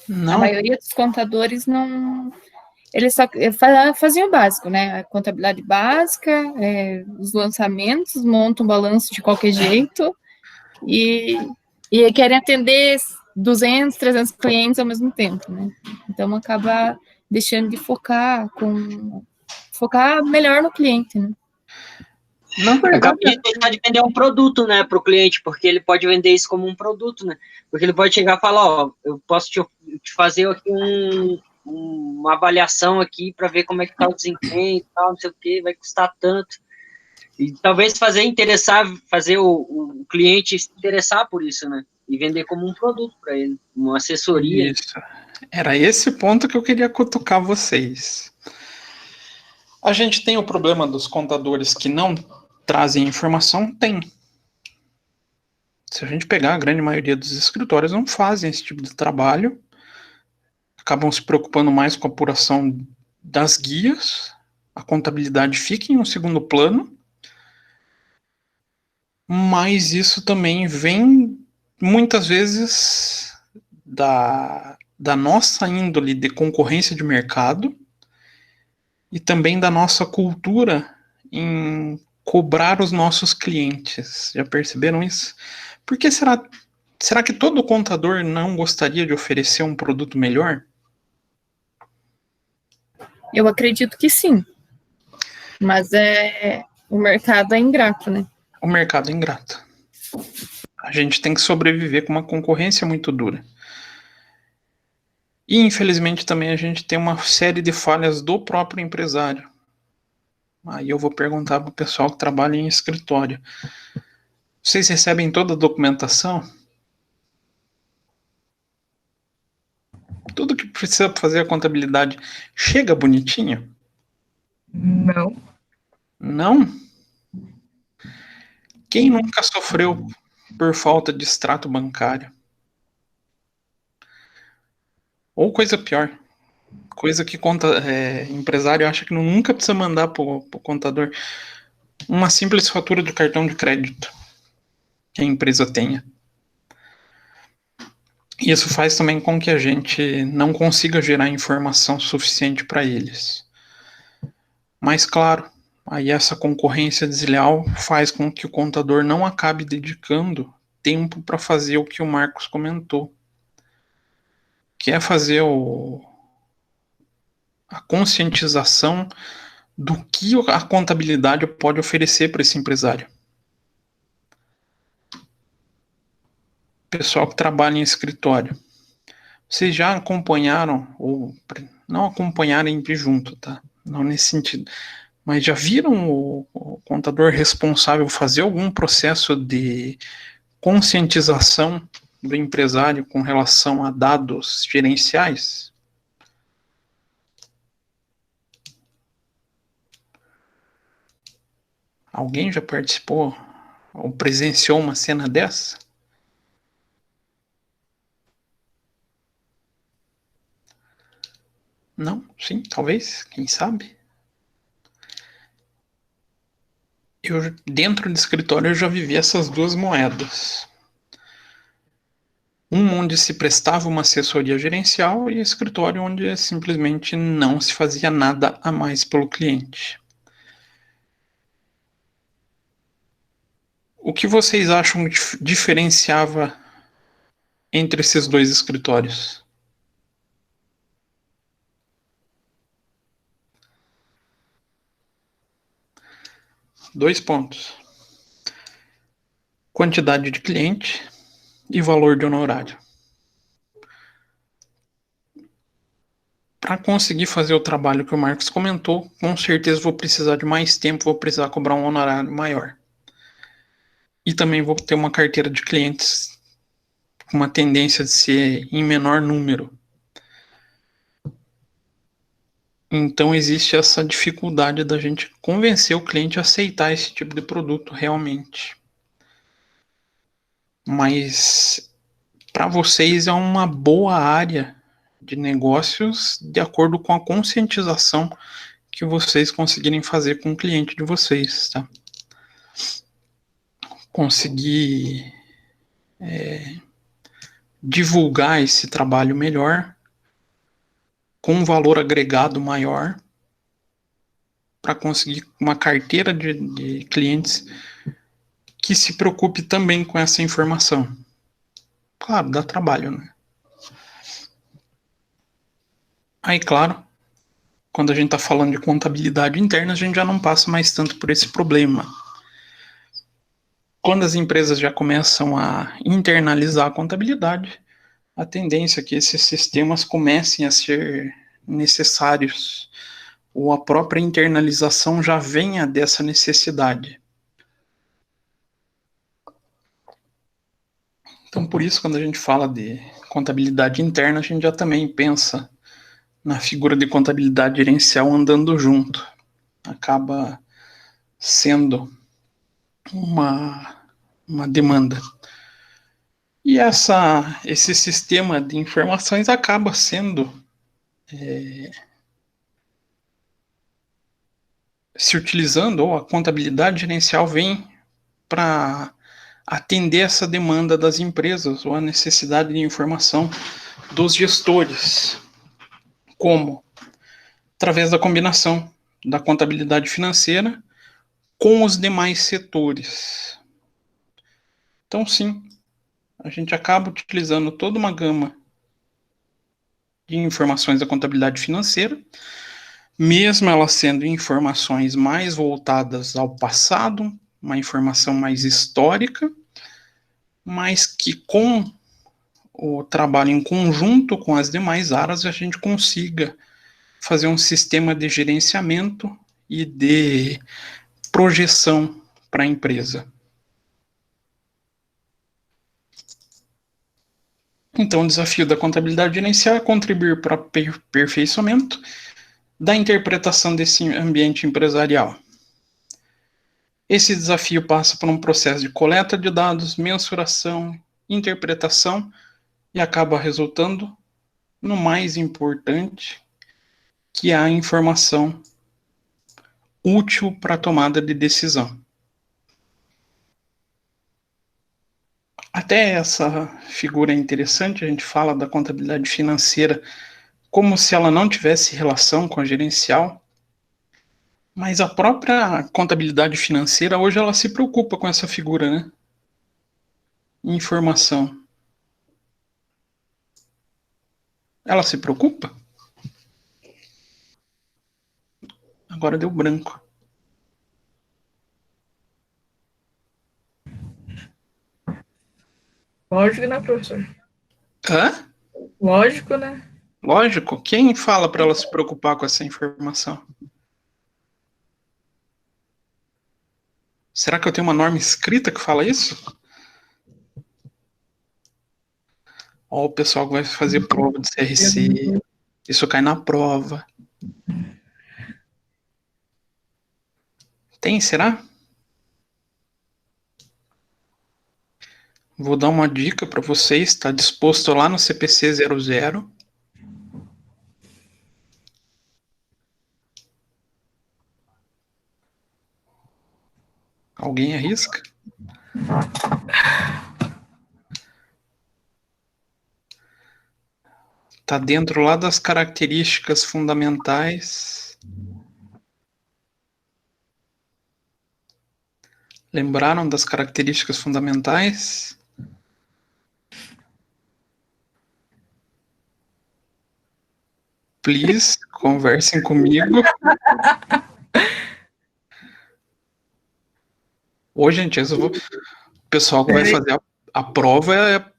Não. A maioria dos contadores não... Eles só faziam o básico, né? A contabilidade básica, os lançamentos, montam um balanço de qualquer jeito e querem atender 200, 300 clientes ao mesmo tempo, né? Então, acaba deixando de focar melhor no cliente, né? Na verdade, Acaba de deixar de vender um produto, né, para o cliente, porque ele pode vender isso como um produto, né? Porque ele pode chegar e falar, ó, eu posso te fazer aqui uma avaliação aqui para ver como é que tá o desempenho e tal, não sei o que, vai custar tanto. E talvez fazer o cliente se interessar por isso, né? E vender como um produto para ele, uma assessoria. Isso. Era esse ponto que eu queria cutucar vocês. A gente tem o problema dos contadores que não trazem informação? Tem. Se a gente pegar, a grande maioria dos escritórios não fazem esse tipo de trabalho, acabam se preocupando mais com a apuração das guias, a contabilidade fica em um segundo plano, mas isso também vem, muitas vezes, da nossa índole de concorrência de mercado e também da nossa cultura em cobrar os nossos clientes. Já perceberam isso? Por que será que todo contador não gostaria de oferecer um produto melhor? Eu acredito que sim. Mas o mercado é ingrato, né? O mercado é ingrato. A gente tem que sobreviver com uma concorrência muito dura. E, infelizmente, também a gente tem uma série de falhas do próprio empresário. Aí eu vou perguntar para o pessoal que trabalha em escritório. Vocês recebem toda a documentação? Tudo que precisa fazer a contabilidade chega bonitinho? Não. Não? Quem nunca sofreu por falta de extrato bancário? Ou coisa pior, coisa que empresário acha que nunca precisa mandar para o contador, uma simples fatura de cartão de crédito que a empresa tenha. Isso faz também com que a gente não consiga gerar informação suficiente para eles. Mas, claro, aí essa concorrência desleal faz com que o contador não acabe dedicando tempo para fazer o que o Marcos comentou, que é fazer a conscientização do que a contabilidade pode oferecer para esse empresário. Pessoal que trabalha em escritório, vocês já acompanharam, ou não acompanharem de junto, tá? Não nesse sentido, mas já viram o contador responsável fazer algum processo de conscientização do empresário com relação a dados gerenciais? Alguém já participou ou presenciou uma cena dessa? Não? Sim, talvez, quem sabe? Dentro do escritório eu já vivi essas duas moedas. Onde se prestava uma assessoria gerencial e escritório onde simplesmente não se fazia nada a mais pelo cliente. O que vocês acham que diferenciava entre esses dois escritórios? Dois pontos: quantidade de cliente e valor de honorário. Para conseguir fazer o trabalho que o Marcos comentou, com certeza vou precisar de mais tempo, vou precisar cobrar um honorário maior. E também vou ter uma carteira de clientes com uma tendência de ser em menor número. Então existe essa dificuldade da gente convencer o cliente a aceitar esse tipo de produto realmente. Mas para vocês é uma boa área de negócios de acordo com a conscientização que vocês conseguirem fazer com o cliente de vocês, tá? Conseguir divulgar esse trabalho melhor, com um valor agregado maior, para conseguir uma carteira de clientes que se preocupe também com essa informação. Claro, dá trabalho, né? Aí, claro, quando a gente está falando de contabilidade interna, a gente já não passa mais tanto por esse problema. Quando as empresas já começam a internalizar a contabilidade, a tendência é que esses sistemas comecem a ser necessários, ou a própria internalização já venha dessa necessidade. Então, por isso, quando a gente fala de contabilidade interna, a gente já também pensa na figura de contabilidade gerencial andando junto. Acaba sendo uma demanda. E esse sistema de informações acaba sendo se utilizando, ou a contabilidade gerencial vem para atender essa demanda das empresas ou a necessidade de informação dos gestores. Como? Através da combinação da contabilidade financeira com os demais setores. Então, sim, a gente acaba utilizando toda uma gama de informações da contabilidade financeira, mesmo ela sendo informações mais voltadas ao passado, uma informação mais histórica, mas que com o trabalho em conjunto com as demais áreas a gente consiga fazer um sistema de gerenciamento e de projeção para a empresa. Então, o desafio da contabilidade gerencial é contribuir para o aperfeiçoamento da interpretação desse ambiente empresarial. Esse desafio passa por um processo de coleta de dados, mensuração, interpretação e acaba resultando no mais importante, que é a informação útil para a tomada de decisão. Até essa figura é interessante, a gente fala da contabilidade financeira como se ela não tivesse relação com a gerencial, mas a própria contabilidade financeira hoje ela se preocupa com essa figura, né? Informação. Ela se preocupa? Agora deu branco. Lógico, né, professor? Hã? Lógico, né? Lógico. Quem fala para ela se preocupar com essa informação? Será que eu tenho uma norma escrita que fala isso? Ó, o pessoal que vai fazer prova de CRC, isso cai na prova. Tem, será? Vou dar uma dica para vocês, está disposto lá no CPC 00. Alguém arrisca? Está dentro lá das características fundamentais. Lembraram das características fundamentais? Please, conversem comigo. Ô, gente, o pessoal que vai fazer a prova,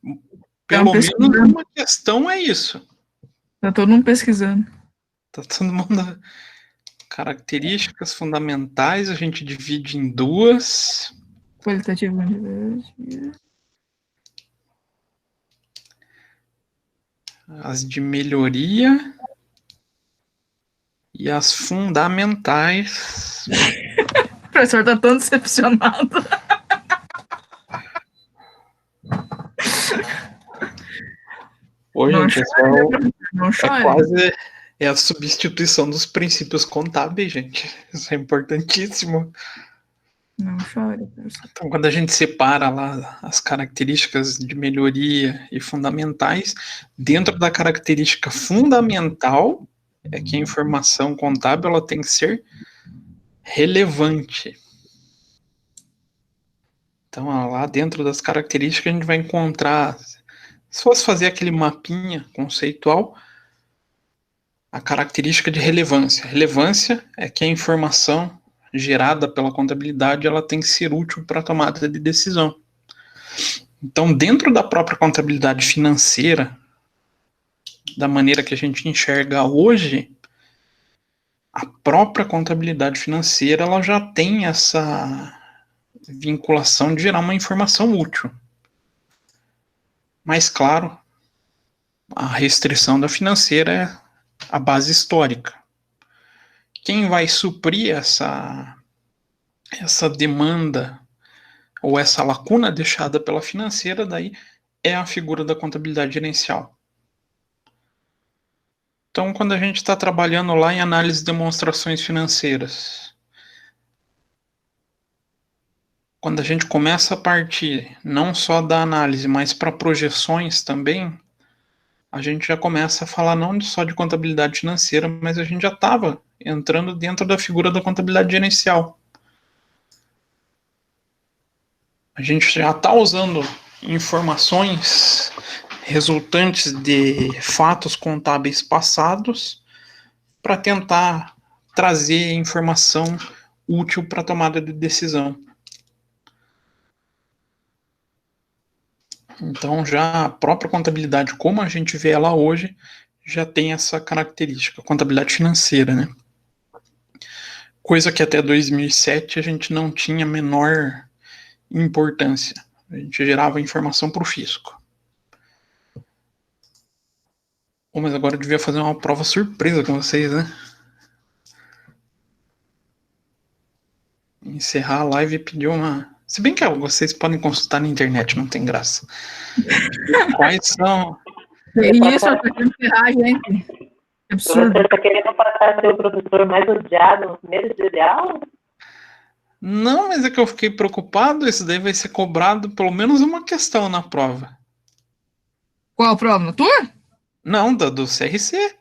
pelo menos uma questão é isso. Tá todo mundo pesquisando. Tá todo mundo... Características fundamentais, a gente divide em duas. Qualitativo. As de melhoria e as fundamentais. O professor tá tão decepcionado. Ô, gente, não chore. É quase a substituição dos princípios contábeis, gente. Isso é importantíssimo. Não chore, professor. Então, quando a gente separa lá as características de melhoria e fundamentais, dentro da característica fundamental, é que a informação contábil ela tem que ser relevante. Então, lá dentro das características, a gente vai encontrar, se fosse fazer aquele mapinha conceitual, a característica de relevância. Relevância é que a informação gerada pela contabilidade ela tem que ser útil para a tomada de decisão. Então, dentro da própria contabilidade financeira, da maneira que a gente enxerga hoje, a própria contabilidade financeira ela já tem essa vinculação de gerar uma informação útil. Mas, claro, a restrição da financeira é a base histórica. Quem vai suprir essa demanda ou essa lacuna deixada pela financeira daí é a figura da contabilidade gerencial. Então, quando a gente está trabalhando lá em análise de demonstrações financeiras, quando a gente começa a partir não só da análise, mas para projeções também, a gente já começa a falar não só de contabilidade financeira, mas a gente já estava entrando dentro da figura da contabilidade gerencial. A gente já está usando informações resultantes de fatos contábeis passados para tentar trazer informação útil para a tomada de decisão. Então, já a própria contabilidade, como a gente vê ela hoje, já tem essa característica, contabilidade financeira, né? Coisa que até 2007 a gente não tinha a menor importância. A gente gerava informação para o fisco. Mas agora eu devia fazer uma prova surpresa com vocês, né? Encerrar a live e pedir uma... Se bem que vocês podem consultar na internet, não tem graça. Quais são... É isso, tá querendo ferrar, gente. Absurdo. Você está querendo passar a ser o professor mais odiado no primeiro dia de aula? Não, mas é que eu fiquei preocupado, isso daí vai ser cobrado pelo menos uma questão na prova. Qual a prova? Na tua? Não, do CRC.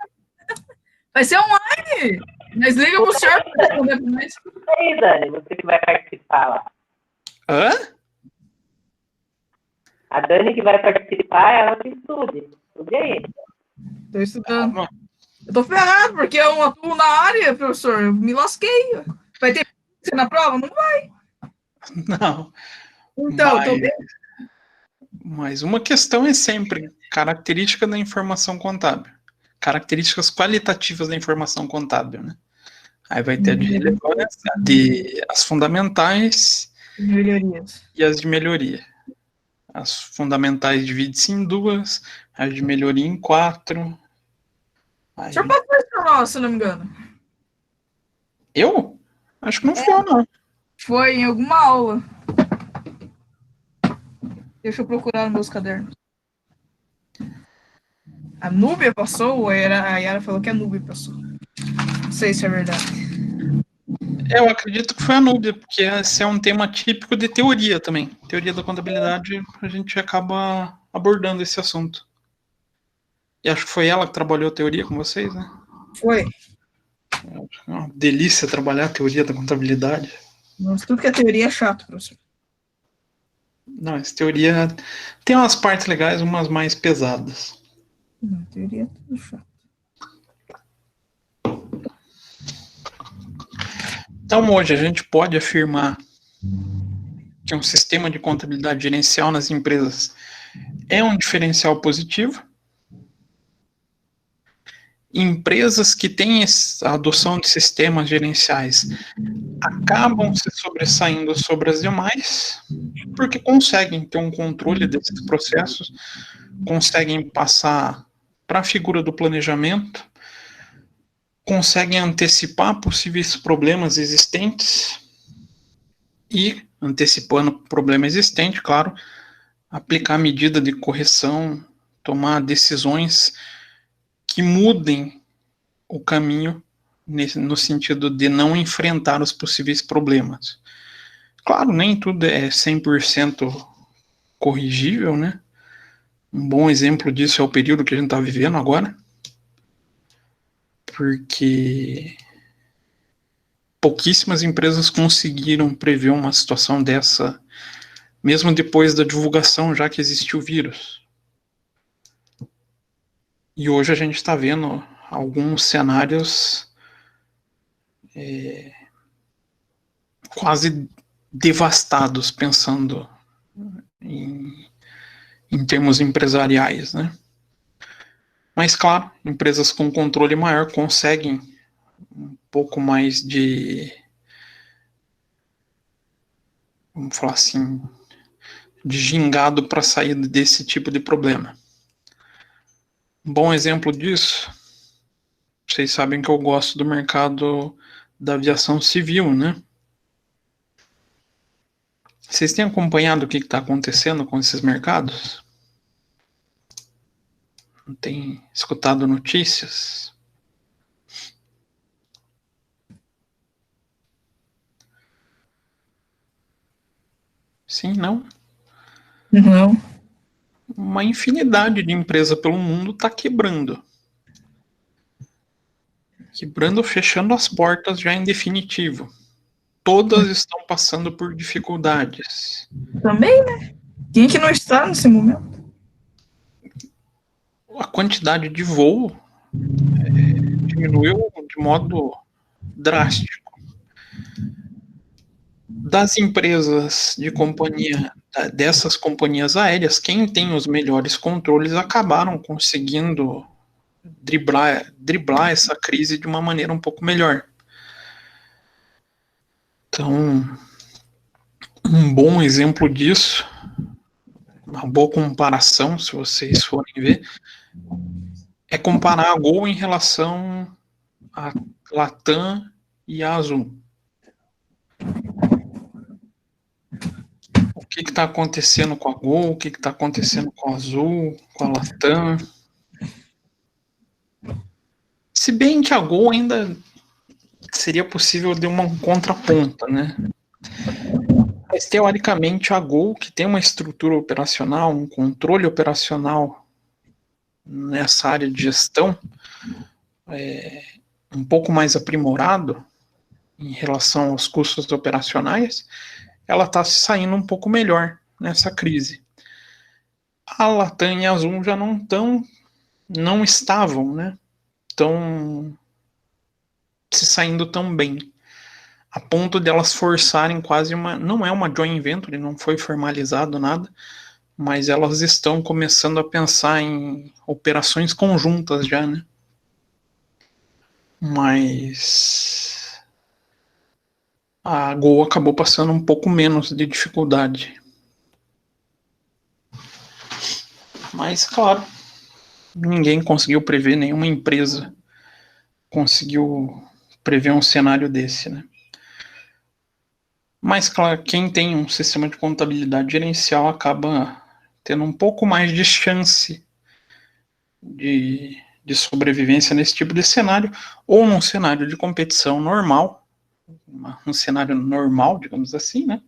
Vai ser online. Mas liga pro senhor para responder pra nós. E aí, Dani, você que vai participar lá. Hã? A Dani que vai participar, ela que estude. Estude aí. Tô estudando. Eu tô ferrado, porque eu atuo na área, professor. Eu me lasquei. Vai ter você na prova? Não vai. Não. Então, tô bem. Mas uma questão é sempre característica da informação contábil. Características qualitativas da informação contábil, né? Aí vai ter a de relevância, as fundamentais Melhorias. e as de melhoria. As fundamentais divide-se em 2, as de melhoria em 4. Aí... O senhor passou isso pra nós, se não me engano. Eu? Acho que não foi, não. Foi em alguma aula. Deixa eu procurar nos meus cadernos. A Núbia passou ou a Yara falou que a Núbia passou? Não sei se é verdade. Eu acredito que foi a Núbia, porque esse é um tema típico de teoria também. Teoria da contabilidade, a gente acaba abordando esse assunto. E acho que foi ela que trabalhou a teoria com vocês, né? Foi. É uma delícia trabalhar a teoria da contabilidade. Mas tudo que é teoria é chato, professor. Não, essa teoria tem umas partes legais, umas mais pesadas. Não, teoria é tudo chato. Então, hoje a gente pode afirmar que um sistema de contabilidade gerencial nas empresas é um diferencial positivo. Empresas que têm a adoção de sistemas gerenciais acabam se sobressaindo sobre as demais, porque conseguem ter um controle desses processos, conseguem passar para a figura do planejamento, conseguem antecipar possíveis problemas existentes e, antecipando o problema existente, claro, aplicar medida de correção, tomar decisões que mudem o caminho no sentido de não enfrentar os possíveis problemas. Claro, nem tudo é 100% corrigível, né? Um bom exemplo disso é o período que a gente está vivendo agora, porque pouquíssimas empresas conseguiram prever uma situação dessa, mesmo depois da divulgação, já que existiu o vírus. E hoje a gente está vendo alguns cenários quase devastados, pensando em termos empresariais, né? Mas, claro, empresas com controle maior conseguem um pouco mais de, vamos falar assim, de gingado para sair desse tipo de problema. Um bom exemplo disso, vocês sabem que eu gosto do mercado da aviação civil, né? Vocês têm acompanhado o que está acontecendo com esses mercados? Não tem escutado notícias? Sim, não? Não. Uma infinidade de empresas pelo mundo está quebrando. Quebrando, fechando as portas já em definitivo. Todas estão passando por dificuldades. Também, né? Quem que não está nesse momento? A quantidade de voo diminuiu de modo drástico. Das empresas de companhia, dessas companhias aéreas, quem tem os melhores controles acabaram conseguindo driblar essa crise de uma maneira um pouco melhor. Então, um bom exemplo disso, uma boa comparação, se vocês forem ver, é comparar a Gol em relação a Latam e a Azul. O que está acontecendo com a Gol, o que está acontecendo com a Azul, com a Latam. Se bem que a Gol ainda seria possível de uma contraponta, né? Mas teoricamente a Gol, que tem uma estrutura operacional, um controle operacional nessa área de gestão, um pouco mais aprimorado em relação aos custos operacionais, ela está se saindo um pouco melhor nessa crise. A Latam e a Azul já não estavam, né, tão se saindo tão bem, a ponto de elas forçarem quase não é uma joint venture, não foi formalizado nada, mas elas estão começando a pensar em operações conjuntas já, né? Mas a Gol acabou passando um pouco menos de dificuldade. Mas, claro, ninguém conseguiu prever, nenhuma empresa conseguiu prever um cenário desse, né? Mas, claro, quem tem um sistema de contabilidade gerencial acaba tendo um pouco mais de chance de sobrevivência nesse tipo de cenário, ou num cenário de competição normal, um cenário normal, digamos assim, né?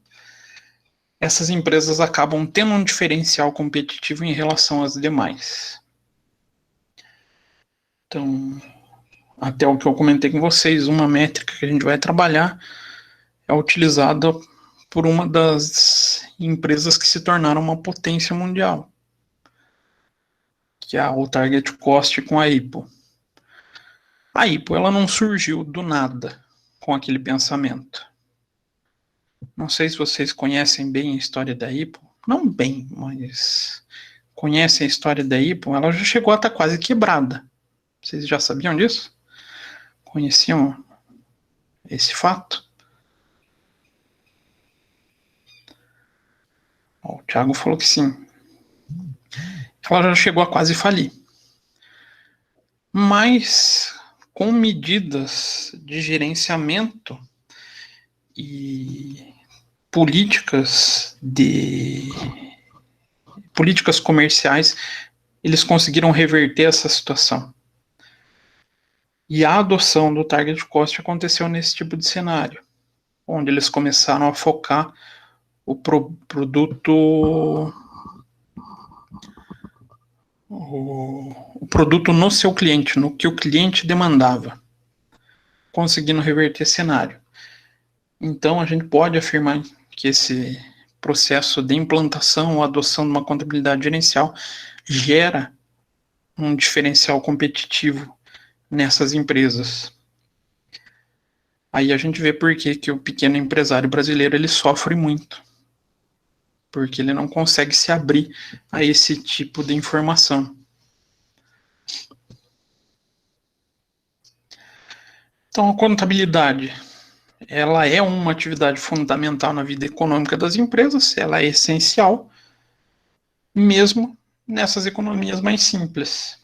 Essas empresas acabam tendo um diferencial competitivo em relação às demais. Então, até o que eu comentei com vocês, uma métrica que a gente vai trabalhar é utilizada por uma das empresas que se tornaram uma potência mundial, que é o Target Cost com a IPO. A IPO ela não surgiu do nada com aquele pensamento. Não sei se vocês conhecem bem a história da IPO, não bem, mas conhecem a história da IPO, ela já chegou a estar quase quebrada. Vocês já sabiam disso? Conheciam esse fato? O Thiago falou que sim. Ela já chegou a quase falir. Mas com medidas de gerenciamento e políticas comerciais, eles conseguiram reverter essa situação. E a adoção do Target Cost aconteceu nesse tipo de cenário, onde eles começaram a focar o produto no seu cliente, no que o cliente demandava, conseguindo reverter cenário. Então, a gente pode afirmar que esse processo de implantação ou adoção de uma contabilidade gerencial gera um diferencial competitivo nessas empresas. Aí a gente vê por que o pequeno empresário brasileiro ele sofre muito, porque ele não consegue se abrir a esse tipo de informação. Então, a contabilidade, ela é uma atividade fundamental na vida econômica das empresas, ela é essencial, mesmo nessas economias mais simples.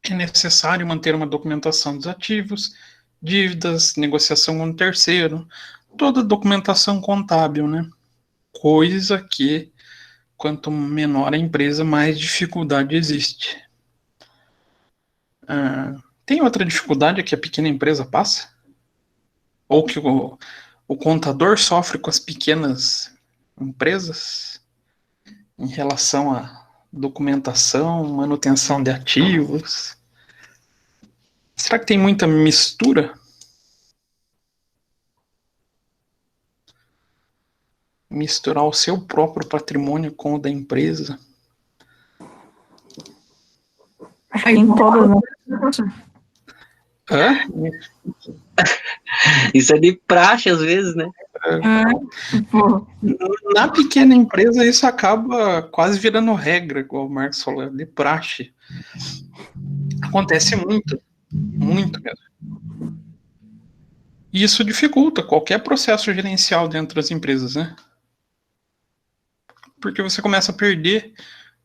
É necessário manter uma documentação dos ativos, dívidas, negociação com o terceiro, toda documentação contábil, né? Coisa que, quanto menor a empresa, mais dificuldade existe. Tem outra dificuldade que a pequena empresa passa? Ou que o contador sofre com as pequenas empresas em relação à documentação, manutenção de ativos? Será que tem muita mistura? Misturar o seu próprio patrimônio com o da empresa? Acho que em todas, né? Hã? Isso é de praxe, às vezes, né? Tipo, Na pequena empresa, isso acaba quase virando regra, igual o Marcos falou, de praxe. Acontece muito mesmo. E isso dificulta qualquer processo gerencial dentro das empresas, né? Porque você começa a perder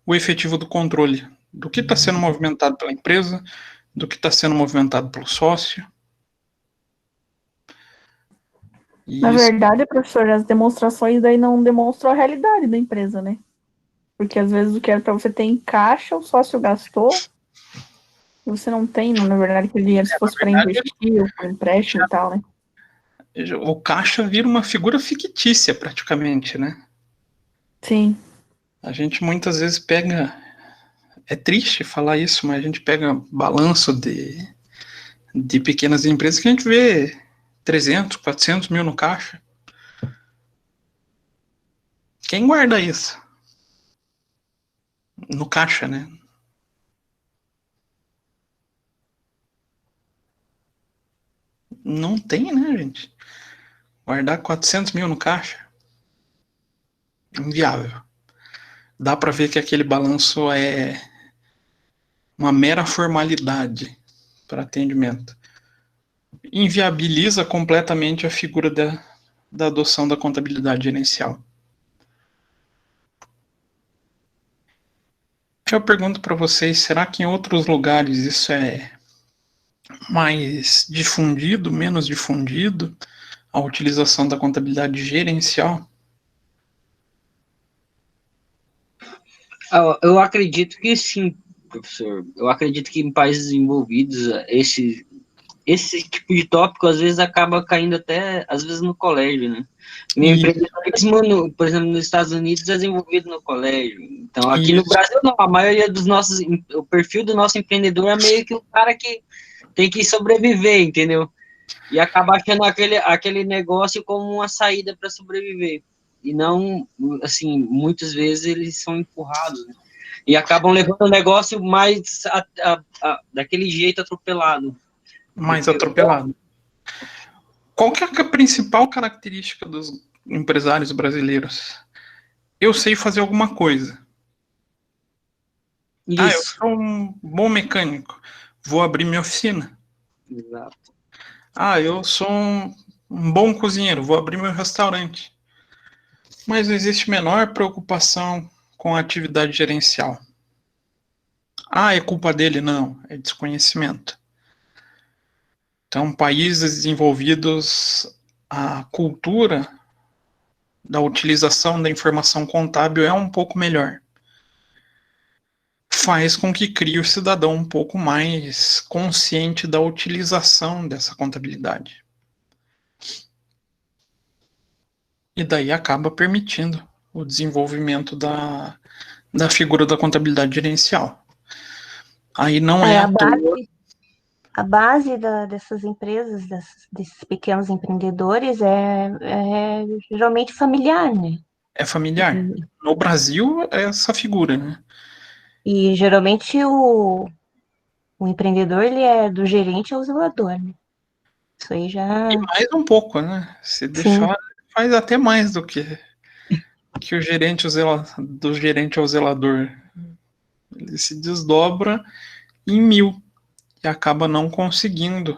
o efetivo do controle do que está sendo movimentado pela empresa, do que está sendo movimentado pelo sócio. E Na isso- verdade, professor, as demonstrações daí não demonstram a realidade da empresa, né? Porque às vezes o que era para você ter em caixa, o sócio gastou, e você não tem, na verdade, aquele dinheiro se fosse para investir, ou para empréstimo e tal, né? o caixa vira uma figura fictícia, praticamente, né? Sim. A gente muitas vezes pega... É triste falar isso, mas a gente pega balanço de pequenas empresas que a gente vê 300, 400 mil no caixa. Quem guarda isso? No caixa, né? Não tem, né, gente? Guardar 400 mil no caixa? Inviável. Dá para ver que aquele balanço é uma mera formalidade para atendimento. Inviabiliza completamente a figura da adoção da contabilidade gerencial. Eu pergunto para vocês, será que em outros lugares isso é mais difundido, menos difundido, a utilização da contabilidade gerencial? Eu acredito que sim, professor. Eu acredito que em países desenvolvidos, esse tipo de tópico, às vezes, acaba caindo até, às vezes, no colégio, né? O empreendedorismo, por exemplo, nos Estados Unidos, é desenvolvido no colégio. Então, aqui no Brasil, não. A maioria dos nossos... O perfil do nosso empreendedor é meio que o cara que tem que sobreviver, entendeu? E acaba achando aquele negócio como uma saída para sobreviver. E não, assim, muitas vezes eles são empurrados, né? E acabam levando o negócio mais daquele jeito atropelado. Mais atropelado. Qual que é a principal característica dos empresários brasileiros? Eu sei fazer alguma coisa. Isso. Eu sou um bom mecânico. Vou abrir minha oficina. Exato. Eu sou um bom cozinheiro. Vou abrir meu restaurante. Mas não existe menor preocupação com a atividade gerencial. É culpa dele? Não. É desconhecimento. Então, países desenvolvidos, a cultura da utilização da informação contábil é um pouco melhor. Faz com que crie o cidadão um pouco mais consciente da utilização dessa contabilidade. E daí acaba permitindo o desenvolvimento da figura da contabilidade gerencial. Aí não é a base dessas empresas, desses pequenos empreendedores, é geralmente familiar, né? É familiar. No Brasil, é essa figura, né? E geralmente o empreendedor, ele é do gerente ao zelador, né? Isso aí já... E mais um pouco, né? Se deixar, faz até mais do que o gerente do gerente ao zelador. Ele se desdobra em 1000 e acaba não conseguindo.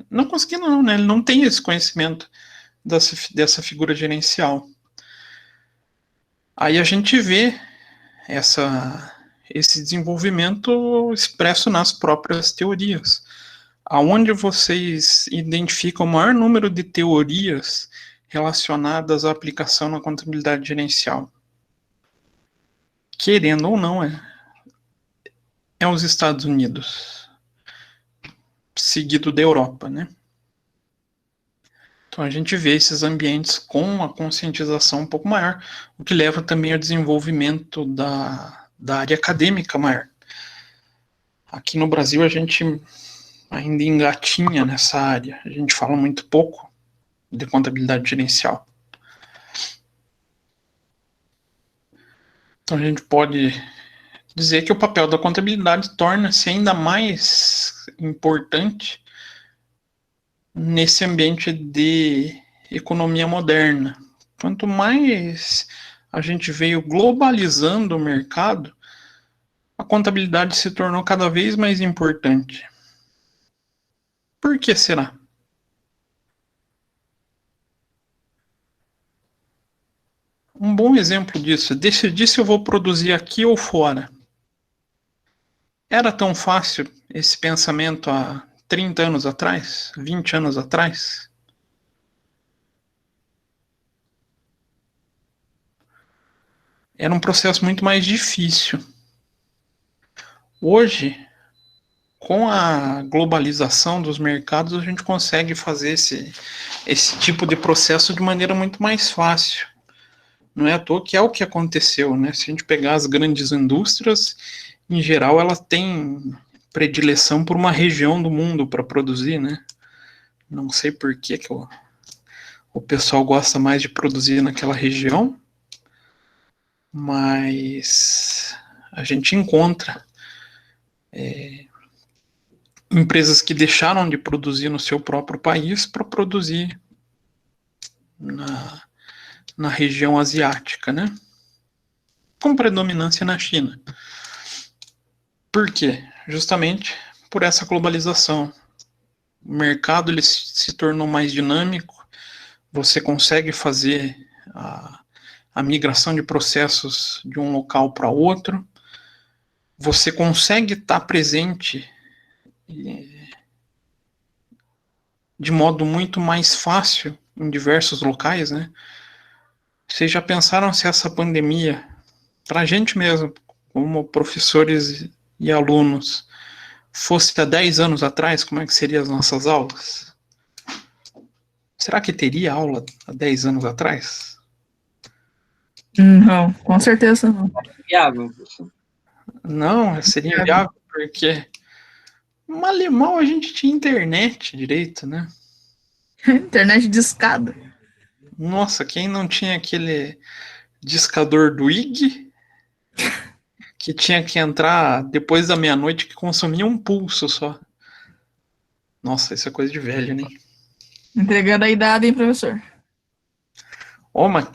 Não conseguindo não, né? Ele não tem esse conhecimento dessa figura gerencial. Aí a gente vê esse desenvolvimento expresso nas próprias teorias. Aonde vocês identificam o maior número de teorias relacionadas à aplicação na contabilidade gerencial? Querendo ou não, é os Estados Unidos. seguido da Europa, né? Então a gente vê esses ambientes com a conscientização um pouco maior, o que leva também ao desenvolvimento da área acadêmica maior. Aqui no Brasil a gente ainda engatinha nessa área, a gente fala muito pouco de contabilidade gerencial. Então a gente pode dizer que o papel da contabilidade torna-se ainda mais importante nesse ambiente de economia moderna. Quanto mais a gente veio globalizando o mercado, a contabilidade se tornou cada vez mais importante. Por que será? Um bom exemplo disso é decidir se eu vou produzir aqui ou fora. Era tão fácil esse pensamento há 30 anos atrás, 20 anos atrás? Era um processo muito mais difícil. Hoje, com a globalização dos mercados, a gente consegue fazer esse tipo de processo de maneira muito mais fácil. Não é à toa que é o que aconteceu, né? Se a gente pegar as grandes indústrias, em geral, elas têm predileção por uma região do mundo para produzir, né? Não sei por que o pessoal gosta mais de produzir naquela região, mas a gente encontra empresas que deixaram de produzir no seu próprio país para produzir na região asiática, né? Com predominância na China. Por quê? Justamente por essa globalização. O mercado ele se tornou mais dinâmico, você consegue fazer a migração de processos de um local para outro, você consegue estar presente de modo muito mais fácil em diversos locais, né? Vocês já pensaram se essa pandemia, para a gente mesmo, como professores e alunos, fosse há 10 anos atrás, como é que seriam as nossas aulas? Será que teria aula há 10 anos atrás? Não, com certeza não. Viável. Não, seria inviável, porque mal e mal a gente tinha internet direito, né? Internet de escada. Nossa, quem não tinha aquele discador do IG, que tinha que entrar depois da meia-noite, que consumia um pulso só. Nossa, isso é coisa de velho, né? Entregando a idade, hein, professor? Ó, mas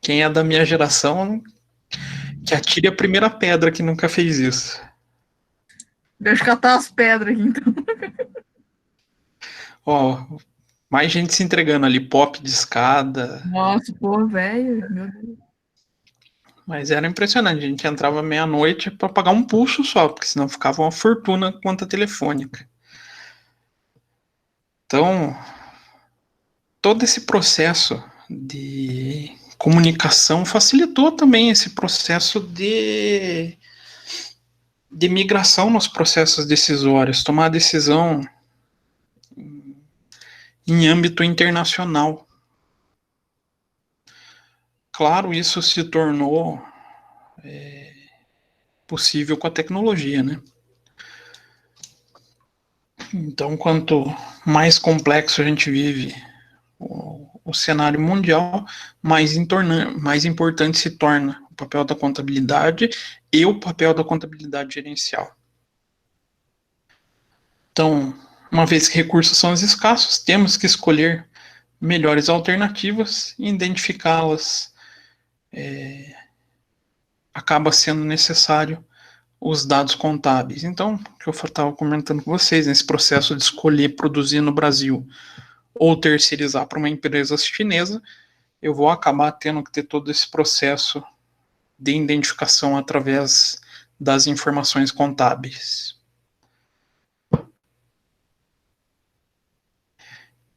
quem é da minha geração, que atire a primeira pedra que nunca fez isso. Deixa eu catar as pedras aqui, então. Ó, mais gente se entregando ali, pop de escada. Nossa, pô, velho, meu Deus. Mas era impressionante, a gente entrava meia-noite para pagar um pulso só, porque senão ficava uma fortuna com conta telefônica. Então, todo esse processo de comunicação facilitou também esse processo de migração nos processos decisórios, tomar a decisão em âmbito internacional. Claro, isso se tornou possível com a tecnologia, né? Então, quanto mais complexo a gente vive o cenário mundial, mais importante se torna o papel da contabilidade e o papel da contabilidade gerencial. Então, uma vez que recursos são escassos, temos que escolher melhores alternativas e identificá-las. Acaba sendo necessário os dados contábeis. Então, o que eu estava comentando com vocês, nesse processo de escolher produzir no Brasil ou terceirizar para uma empresa chinesa, eu vou acabar tendo que ter todo esse processo de identificação através das informações contábeis.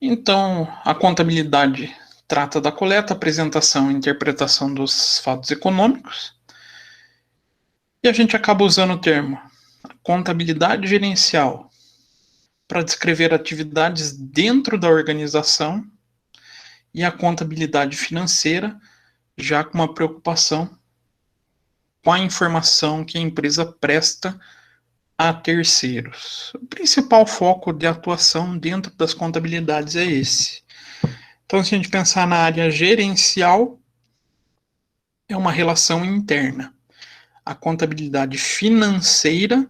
Então, a contabilidade trata da coleta, apresentação e interpretação dos fatos econômicos, e a gente acaba usando o termo contabilidade gerencial para descrever atividades dentro da organização, e a contabilidade financeira, já com uma preocupação com a informação que a empresa presta a terceiros. O principal foco de atuação dentro das contabilidades é esse. Então, se a gente pensar na área gerencial, é uma relação interna. A contabilidade financeira,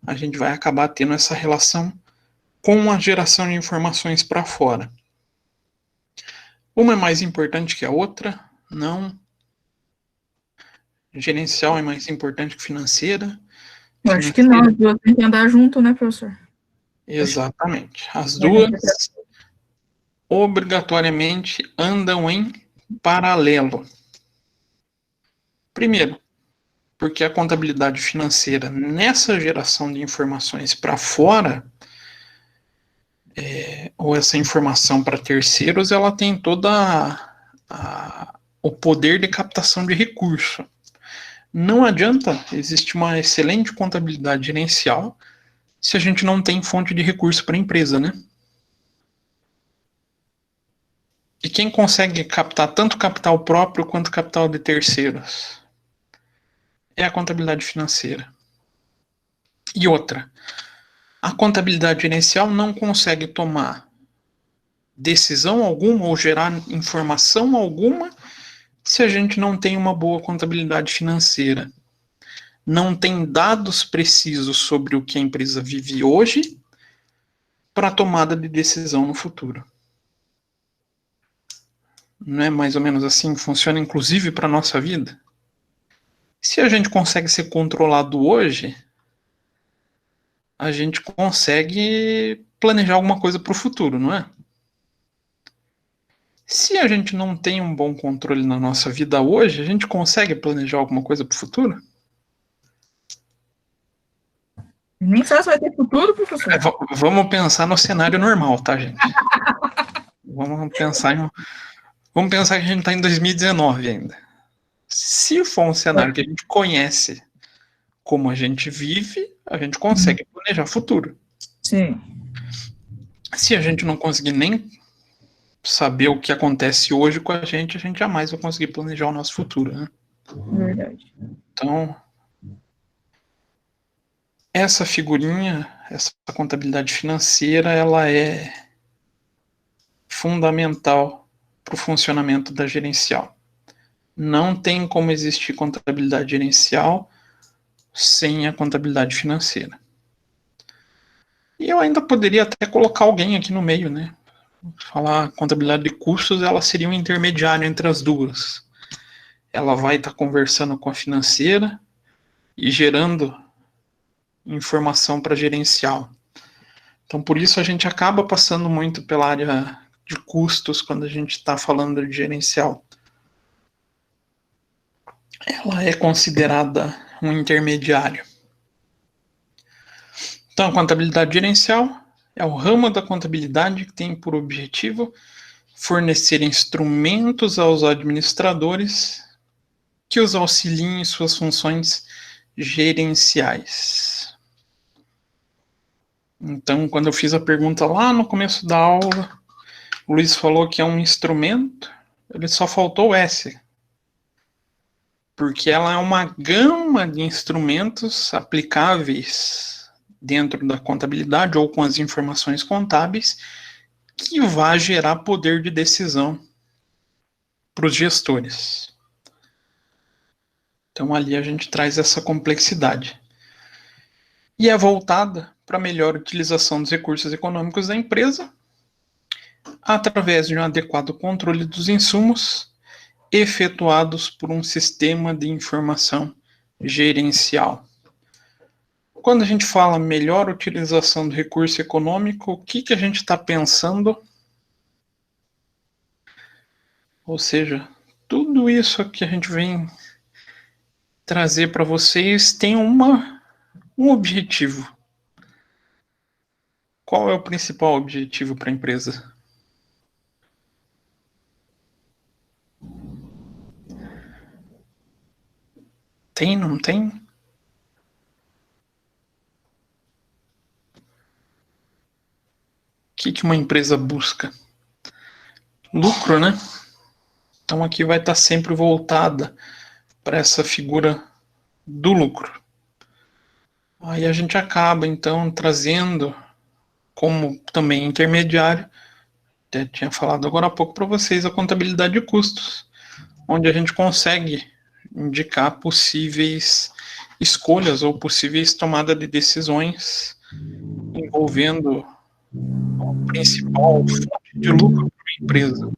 a gente vai acabar tendo essa relação com a geração de informações para fora. Uma é mais importante que a outra? Não. Gerencial é mais importante que financeira? Eu acho que não, as duas têm que andar junto, né, professor? Exatamente. As duas obrigatoriamente andam em paralelo. Primeiro, porque a contabilidade financeira, nessa geração de informações para fora, ou essa informação para terceiros, ela tem toda o poder de captação de recurso. Não adianta existir uma excelente contabilidade gerencial se a gente não tem fonte de recurso para a empresa, né? E quem consegue captar tanto capital próprio quanto capital de terceiros? É a contabilidade financeira. E outra, a contabilidade gerencial não consegue tomar decisão alguma ou gerar informação alguma se a gente não tem uma boa contabilidade financeira. Não tem dados precisos sobre o que a empresa vive hoje para tomada de decisão no futuro. Não é mais ou menos assim que funciona, inclusive para a nossa vida? Se a gente consegue ser controlado hoje, a gente consegue planejar alguma coisa para o futuro, não é? Se a gente não tem um bom controle na nossa vida hoje, a gente consegue planejar alguma coisa para o futuro? Nem sabe se vai ter futuro, professor. Vamos pensar no cenário normal, tá, gente? Vamos pensar que a gente está em 2019 ainda. Se for um cenário que a gente conhece como a gente vive, a gente consegue planejar futuro. Sim. Se a gente não conseguir nem saber o que acontece hoje com a gente jamais vai conseguir planejar o nosso futuro, né? Verdade. Então, essa figurinha, essa contabilidade financeira, ela é fundamental para o funcionamento da gerencial. Não tem como existir contabilidade gerencial sem a contabilidade financeira. E eu ainda poderia até colocar alguém aqui no meio, né? Falar contabilidade de custos, ela seria um intermediário entre as duas. Ela vai estar conversando com a financeira e gerando informação para gerencial. Então, por isso a gente acaba passando muito pela área de custos quando a gente está falando de gerencial. Ela é considerada um intermediário. Então, a contabilidade gerencial é o ramo da contabilidade que tem por objetivo fornecer instrumentos aos administradores que os auxiliem em suas funções gerenciais. Então, quando eu fiz a pergunta lá no começo da aula, o Luiz falou que é um instrumento, ele só faltou o S. Porque ela é uma gama de instrumentos aplicáveis dentro da contabilidade ou com as informações contábeis que vai gerar poder de decisão para os gestores. Então, ali a gente traz essa complexidade. E é voltada para a melhor utilização dos recursos econômicos da empresa, através de um adequado controle dos insumos, efetuados por um sistema de informação gerencial. Quando a gente fala melhor utilização do recurso econômico, o que a gente está pensando? Ou seja, tudo isso que a gente vem trazer para vocês tem um objetivo. Qual é o principal objetivo para a empresa? Tem, não tem? que uma empresa busca? Lucro, né? Então aqui vai estar sempre voltada para essa figura do lucro. Aí a gente acaba, então, trazendo como também intermediário, até tinha falado agora há pouco para vocês, a contabilidade de custos, onde a gente consegue indicar possíveis escolhas ou possíveis tomadas de decisões envolvendo a principal fonte de lucro para a empresa.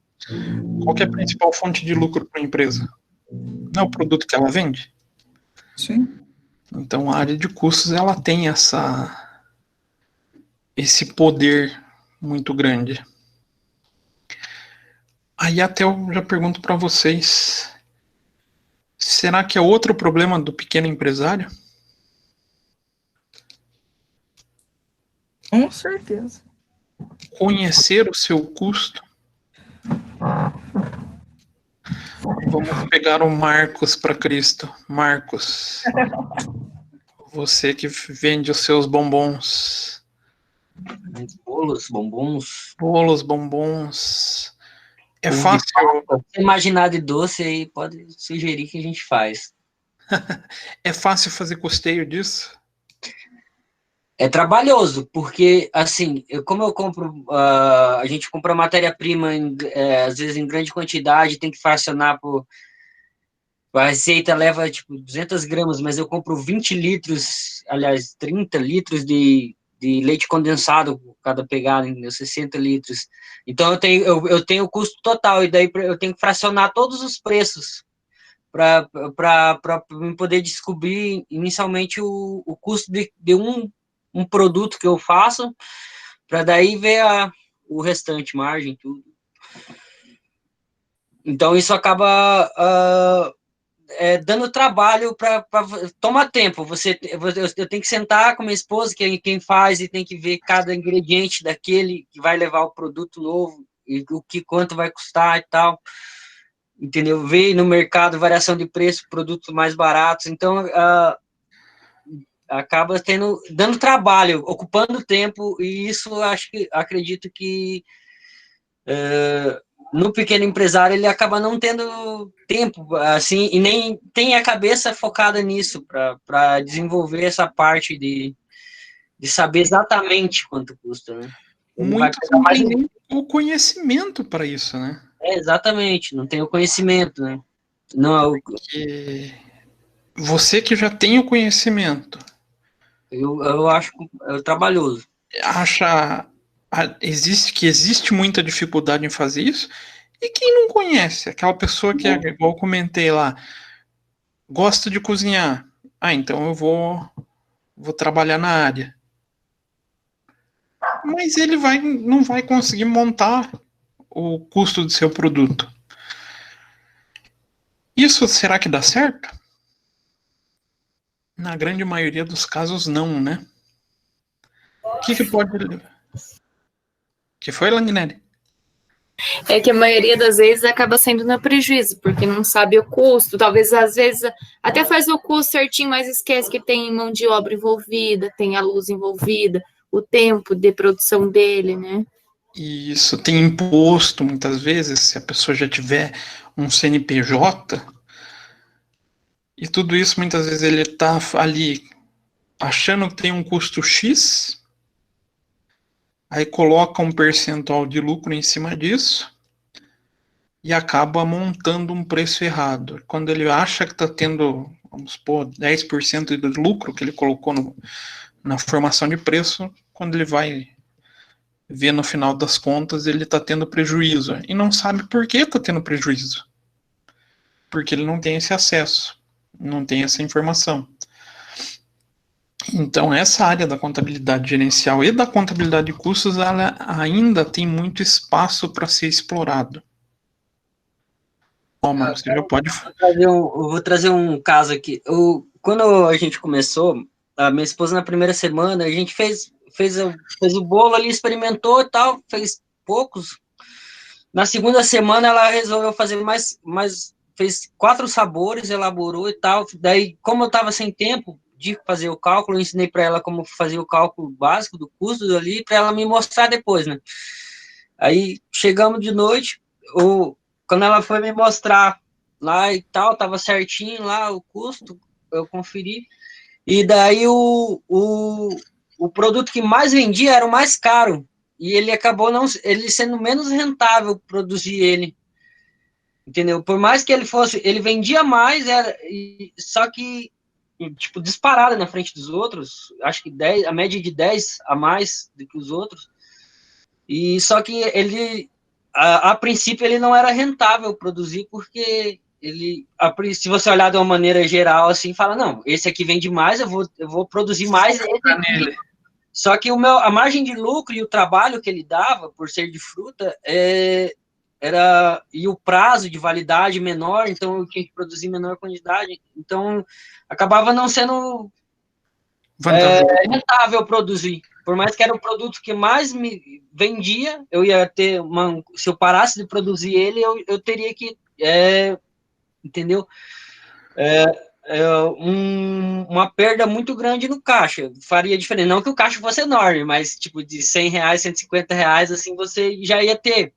Qual que é a principal fonte de lucro para a empresa? Não é o produto que ela vende? Sim. Então, a área de custos, ela tem esse poder muito grande. Aí até eu já pergunto para vocês, será que é outro problema do pequeno empresário? Com certeza. Conhecer o seu custo? Vamos pegar o Marcos para Cristo. Marcos, você que vende os seus bombons. Bolos, bombons. Bolos, bombons. É Ovo de fácil. Páscoa. Se imaginar de doce aí, pode sugerir que a gente faz. É fácil fazer custeio disso? É trabalhoso, porque, assim, como eu compro, a gente compra matéria-prima, às vezes em grande quantidade, tem que fracionar a receita leva, tipo, 200 gramas, mas eu compro 20 litros, aliás, 30 litros de leite condensado, cada pegada, 60 litros. Então, eu tenho o custo total, e daí eu tenho que fracionar todos os preços para poder descobrir inicialmente o custo de um produto que eu faço, para daí ver o restante, margem, tudo. Então, isso acaba dando trabalho para tomar tempo. Eu tenho que sentar com minha esposa, que é quem faz, e tem que ver cada ingrediente daquele que vai levar o produto novo, e quanto vai custar e tal. Entendeu? Ver no mercado variação de preço, produtos mais baratos. Então, acaba dando trabalho, ocupando tempo, e isso acredito que no pequeno empresário ele acaba não tendo tempo, assim, e nem tem a cabeça focada nisso, para desenvolver essa parte de saber exatamente quanto custa, né? Muitos não têm nem o conhecimento para isso, né? Exatamente, não tem o conhecimento, né? Não, Porque você que já tem o conhecimento, eu acho trabalhoso. Existe muita dificuldade em fazer isso, e quem não conhece, aquela pessoa que é igual eu comentei lá, gosta de cozinhar, então eu vou trabalhar na área, mas ele não vai conseguir montar o custo do seu produto. Isso será que dá certo? Na grande maioria dos casos não, né? O que pode... que foi, Langneri? É que a maioria das vezes acaba sendo no prejuízo, porque não sabe o custo, talvez às vezes até faz o custo certinho, mas esquece que tem mão de obra envolvida, tem a luz envolvida, o tempo de produção dele, né? Isso, tem imposto muitas vezes, se a pessoa já tiver um CNPJ, e tudo isso muitas vezes ele está ali achando que tem um custo X, aí coloca um percentual de lucro em cima disso e acaba montando um preço errado. Quando ele acha que está tendo, vamos supor, 10% do lucro que ele colocou na formação de preço, quando ele vai ver no final das contas, ele está tendo prejuízo. E não sabe por que está tendo prejuízo. Porque ele não tem esse acesso, não tem essa informação. Então, essa área da contabilidade gerencial e da contabilidade de custos, ela ainda tem muito espaço para ser explorado. Marcos, você já pode... Eu vou trazer um caso aqui. Quando a gente começou, a minha esposa, na primeira semana, a gente fez o bolo ali, experimentou e tal, fez poucos. Na segunda semana, ela resolveu fazer mais fez 4 sabores, elaborou e tal. Daí, como eu estava sem tempo, de fazer o cálculo, eu ensinei para ela como fazer o cálculo básico do custo ali, para ela me mostrar depois, né? Aí chegamos de noite, quando ela foi me mostrar lá e tal, tava certinho lá o custo, eu conferi, e daí o produto que mais vendia era o mais caro, e ele acabou ele sendo menos rentável produzir ele, entendeu? Por mais que ele vendia mais, só que, tipo, disparado na frente dos outros, acho que a média de 10 a mais do que os outros, e só que a princípio, ele não era rentável produzir, porque se você olhar de uma maneira geral, assim, fala, não, esse aqui vende mais, eu vou produzir mais esse aqui. Só que a margem de lucro e o trabalho que ele dava, por ser de fruta, e o prazo de validade menor, então eu tinha que produzir menor quantidade, então acabava não sendo rentável produzir. Por mais que era o produto que mais me vendia, eu ia ter se eu parasse de produzir ele, eu teria que, entendeu? Uma perda muito grande no caixa, faria diferença, não que o caixa fosse enorme, mas tipo de R$100, R$150, assim, você já ia ter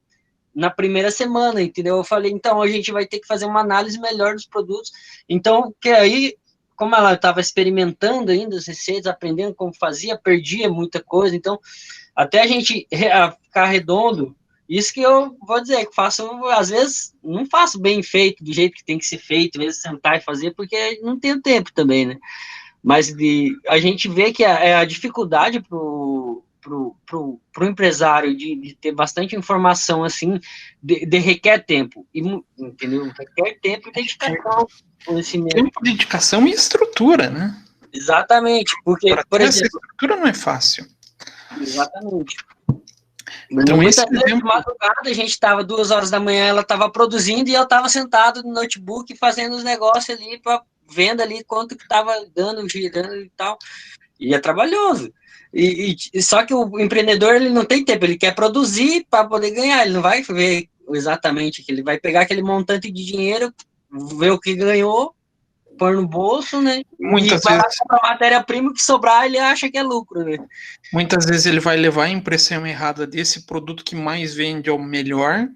na primeira semana, entendeu? Eu falei, então a gente vai ter que fazer uma análise melhor dos produtos, então, que aí, como ela estava experimentando ainda as receitas, aprendendo como fazia, perdia muita coisa, então, até a gente ficar redondo, isso que eu vou dizer, que faço, às vezes, não faço bem feito, do jeito que tem que ser feito, às vezes sentar e fazer, porque não tenho tempo também, né? Mas a gente vê que a dificuldade pro empresário de ter bastante informação, assim, requer tempo, entendeu? Requer tempo e dedicação, conhecimento. Tempo, dedicação e estrutura, né? Exatamente, porque, por exemplo... Essa estrutura não é fácil. Exatamente. Então, muitas vezes, de madrugada, a gente estava 2 horas da manhã, ela estava produzindo e eu estava sentado no notebook fazendo os negócios ali, vendo ali quanto que estava dando, girando e tal. E é trabalhoso. Só que o empreendedor, ele não tem tempo, ele quer produzir para poder ganhar, ele não vai ver exatamente, que ele vai pegar aquele montante de dinheiro, ver o que ganhou, pôr no bolso, né? Muitas vai vezes comprar matéria-prima, que sobrar, ele acha que é lucro, né? Muitas vezes ele vai levar a impressão errada desse produto que mais vende ao melhor.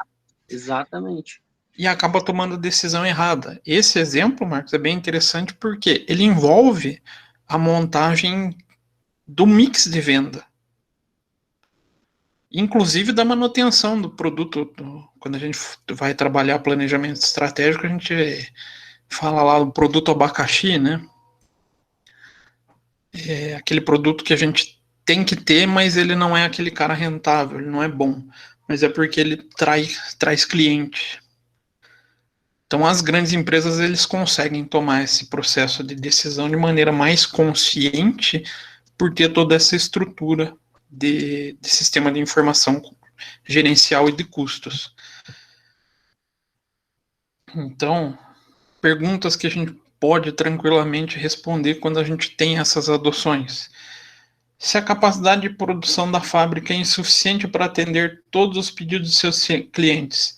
Exatamente. E acaba tomando a decisão errada. Esse exemplo, Marcos, é bem interessante porque ele envolve a montagem do mix de venda. Inclusive da manutenção do produto. Quando a gente vai trabalhar planejamento estratégico, a gente fala lá do produto abacaxi, né? É aquele produto que a gente tem que ter, mas ele não é aquele cara rentável, ele não é bom. Mas é porque ele traz cliente. Então, as grandes empresas, eles conseguem tomar esse processo de decisão de maneira mais consciente por ter toda essa estrutura de sistema de informação gerencial e de custos. Então, perguntas que a gente pode tranquilamente responder quando a gente tem essas adoções. Se a capacidade de produção da fábrica é insuficiente para atender todos os pedidos de seus clientes,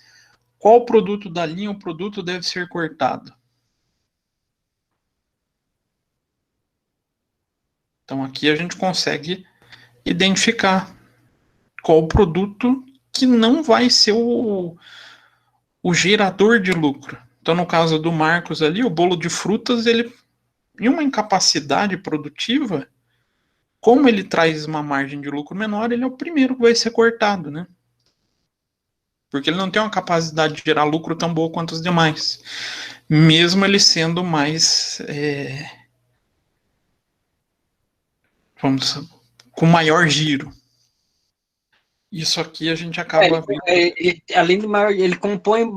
qual produto da linha ou produto deve ser cortado? Então aqui a gente consegue identificar qual o produto que não vai ser o gerador de lucro. Então no caso do Marcos ali, o bolo de frutas, ele em uma incapacidade produtiva, como ele traz uma margem de lucro menor, ele é o primeiro que vai ser cortado, né? Porque ele não tem uma capacidade de gerar lucro tão boa quanto os demais. Mesmo ele sendo mais... com maior giro. Isso aqui a gente acaba vendo. Além do maior, ele compõe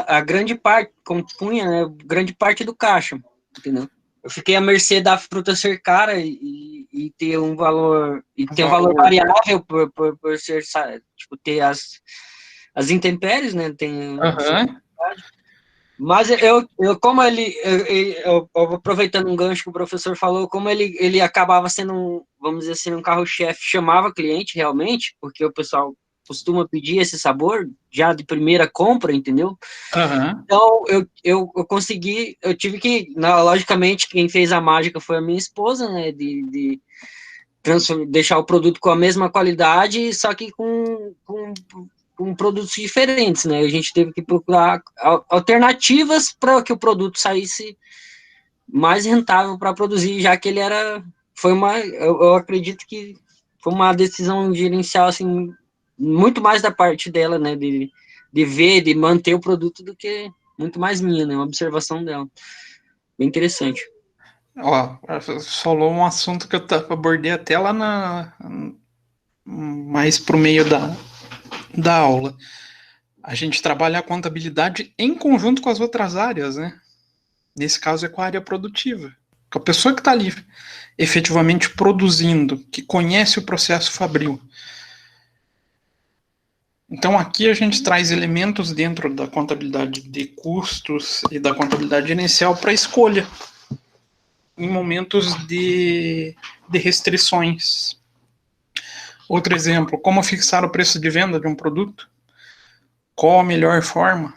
a grande parte, compunha, né, grande parte do caixa, entendeu? Eu fiquei à mercê da fruta ser cara e ter um valor, ter um valor variável por ser, tipo, ter as intempéries, né? Tem Mas como eu aproveitando um gancho que o professor falou, como ele acabava sendo vamos dizer assim, um carro-chefe, chamava cliente realmente, porque o pessoal costuma pedir esse sabor, já de primeira compra, entendeu? Aham. Então, eu consegui, eu tive que, logicamente, quem fez a mágica foi a minha esposa, né, de deixar o produto com a mesma qualidade, só que com produtos diferentes, né? A gente teve que procurar alternativas para que o produto saísse mais rentável para produzir, já que ele eu acredito que foi uma decisão gerencial, assim, muito mais da parte dela, né, de ver, de manter o produto, do que muito mais minha, né, uma observação dela. Bem interessante. Ó, falou um assunto que eu abordei até lá mais pro meio da aula. A gente trabalha a contabilidade em conjunto com as outras áreas, né? Nesse caso é com a área produtiva. A pessoa que está ali efetivamente produzindo, que conhece o processo fabril. Então aqui a gente traz elementos dentro da contabilidade de custos e da contabilidade inicial para escolha em momentos de restrições. Outro exemplo, como fixar o preço de venda de um produto? Qual a melhor forma?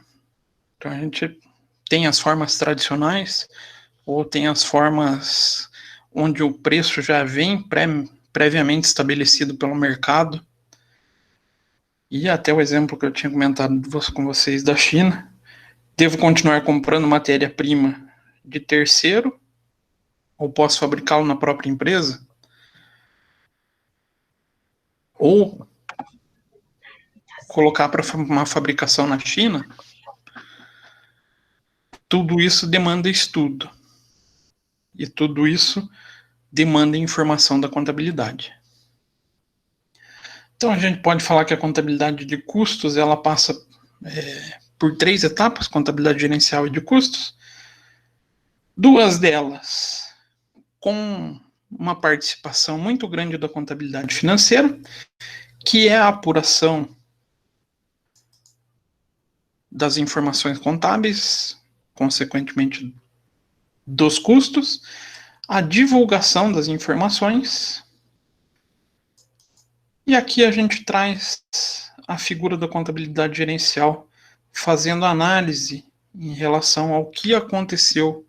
Então a gente tem as formas tradicionais, ou tem as formas onde o preço já vem previamente estabelecido pelo mercado. E até o exemplo que eu tinha comentado com vocês da China. Devo continuar comprando matéria-prima de terceiro? Ou posso fabricá-lo na própria empresa? Ou colocar para uma fabricação na China? Tudo isso demanda estudo. E tudo isso demanda informação da contabilidade. Então a gente pode falar que a contabilidade de custos ela passa por 3 etapas, contabilidade gerencial e de custos. 2 delas com uma participação muito grande da contabilidade financeira, que é a apuração das informações contábeis, consequentemente dos custos, a divulgação das informações. E aqui a gente traz a figura da contabilidade gerencial, fazendo análise em relação ao que aconteceu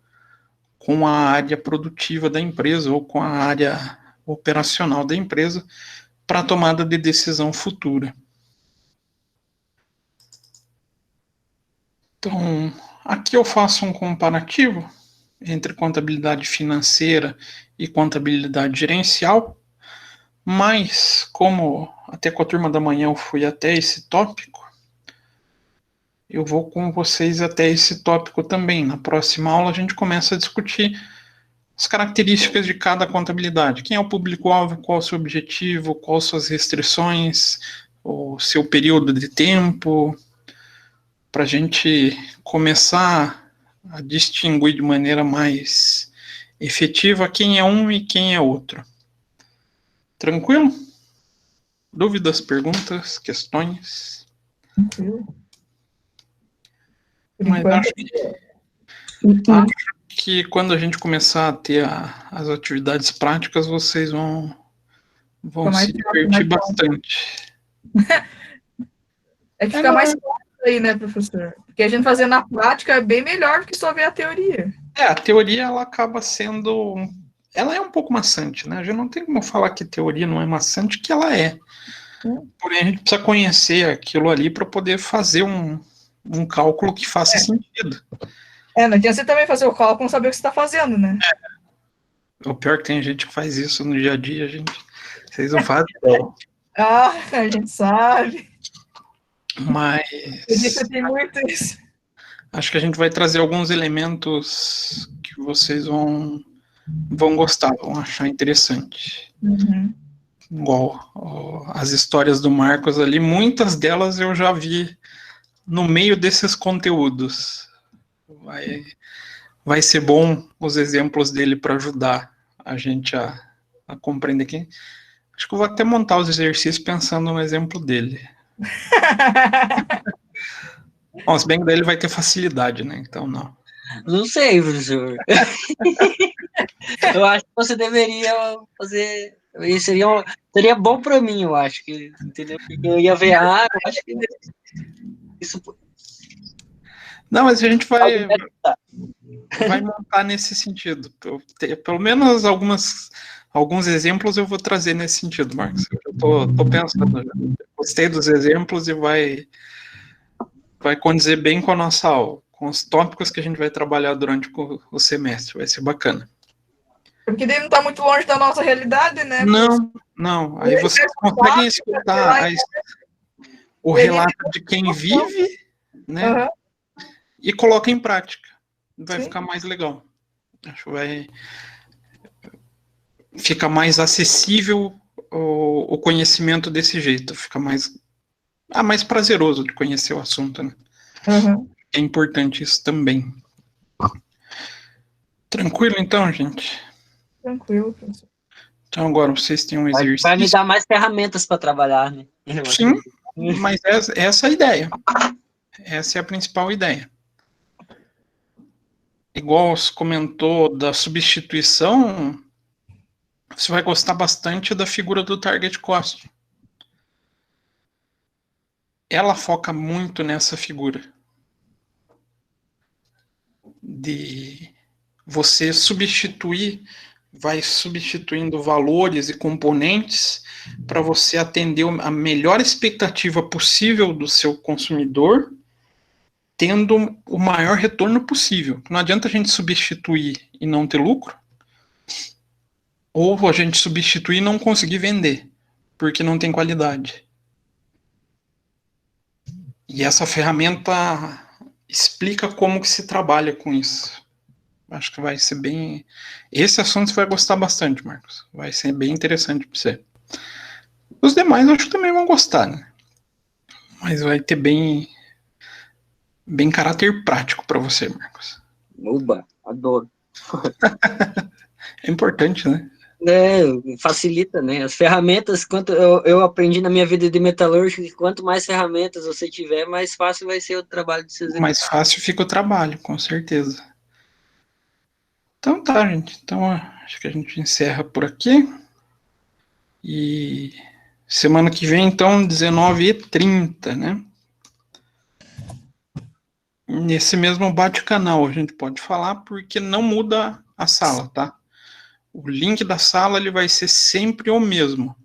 com a área produtiva da empresa ou com a área operacional da empresa para a tomada de decisão futura. Então, aqui eu faço um comparativo entre contabilidade financeira e contabilidade gerencial, mas como até com a turma da manhã eu fui até esse tópico, eu vou com vocês até esse tópico também. Na próxima aula a gente começa a discutir as características de cada contabilidade. Quem é o público-alvo, qual é o seu objetivo, quais suas restrições, o seu período de tempo, para a gente começar a distinguir de maneira mais efetiva quem é um e quem é outro. Tranquilo? Dúvidas, perguntas, questões? Tranquilo. Mas acho que quando a gente começar a ter as atividades práticas, vocês vão se divertir bastante. É que fica mais claro aí, né, professor? Porque a gente fazer na prática é bem melhor do que só ver a teoria. A teoria ela acaba sendo... Ela é um pouco maçante, né? A gente não tem como falar que teoria não é maçante, que ela é. Porém, a gente precisa conhecer aquilo ali para poder fazer um cálculo que faça sentido. Não adianta você também fazer o cálculo e não saber o que você está fazendo, né? O pior é que tem gente que faz isso no dia a dia, gente. Vocês não fazem. A gente sabe. Mas Eu tem muito isso. Acho que a gente vai trazer alguns elementos que vocês vão gostar, vão achar interessante. Uhum. Igual as histórias do Marcos ali, muitas delas eu já vi no meio desses conteúdos. Vai ser bom os exemplos dele para ajudar a gente a compreender quem. Acho que eu vou até montar os exercícios pensando no exemplo dele. Bom, se bem que daí ele vai ter facilidade, né? Então não. Não sei, professor. Eu acho que você deveria fazer E seria bom para mim, eu acho, entendeu? Porque eu ia ver, eu acho que isso... Não, mas a gente vai montar nesse sentido. Pelo menos alguns exemplos eu vou trazer nesse sentido, Marcos. Eu tô pensando, gostei dos exemplos e vai condizer bem com a nossa aula, com os tópicos que a gente vai trabalhar durante o semestre. Vai ser bacana. Porque daí não está muito longe da nossa realidade, né? Não. Aí vocês conseguem escutar o relato de quem vive, né? E coloca em prática. Vai ficar mais legal. Acho que vai ficar mais acessível o conhecimento desse jeito. Fica mais prazeroso de conhecer o assunto, né? É importante isso também. Tranquilo, então, gente? Tranquilo, professor. Então, agora vocês têm um exercício. Vai me dar mais ferramentas para trabalhar, né? Sim, mas essa é a ideia. Essa é a principal ideia. Igual você comentou da substituição, você vai gostar bastante da figura do target cost. Ela foca muito nessa figura de você vai substituindo valores e componentes para você atender a melhor expectativa possível do seu consumidor, tendo o maior retorno possível. Não adianta a gente substituir e não ter lucro, ou a gente substituir e não conseguir vender, porque não tem qualidade. E essa ferramenta explica como que se trabalha com isso. Acho que vai ser bem... Esse assunto você vai gostar bastante, Marcos. Vai ser bem interessante para você. Os demais eu acho que também vão gostar, né? Mas vai ter bem caráter prático para você, Marcos. Oba, adoro. É importante, né? Facilita, né? As ferramentas, quanto eu aprendi na minha vida de metalúrgico, que quanto mais ferramentas você tiver, mais fácil vai ser o trabalho de vocês. Mais fácil fica o trabalho, com certeza. Então tá, gente. Então acho que a gente encerra por aqui. E semana que vem, então, 19h30, né? Nesse mesmo bate-canal a gente pode falar, porque não muda a sala, tá? O link da sala ele vai ser sempre o mesmo.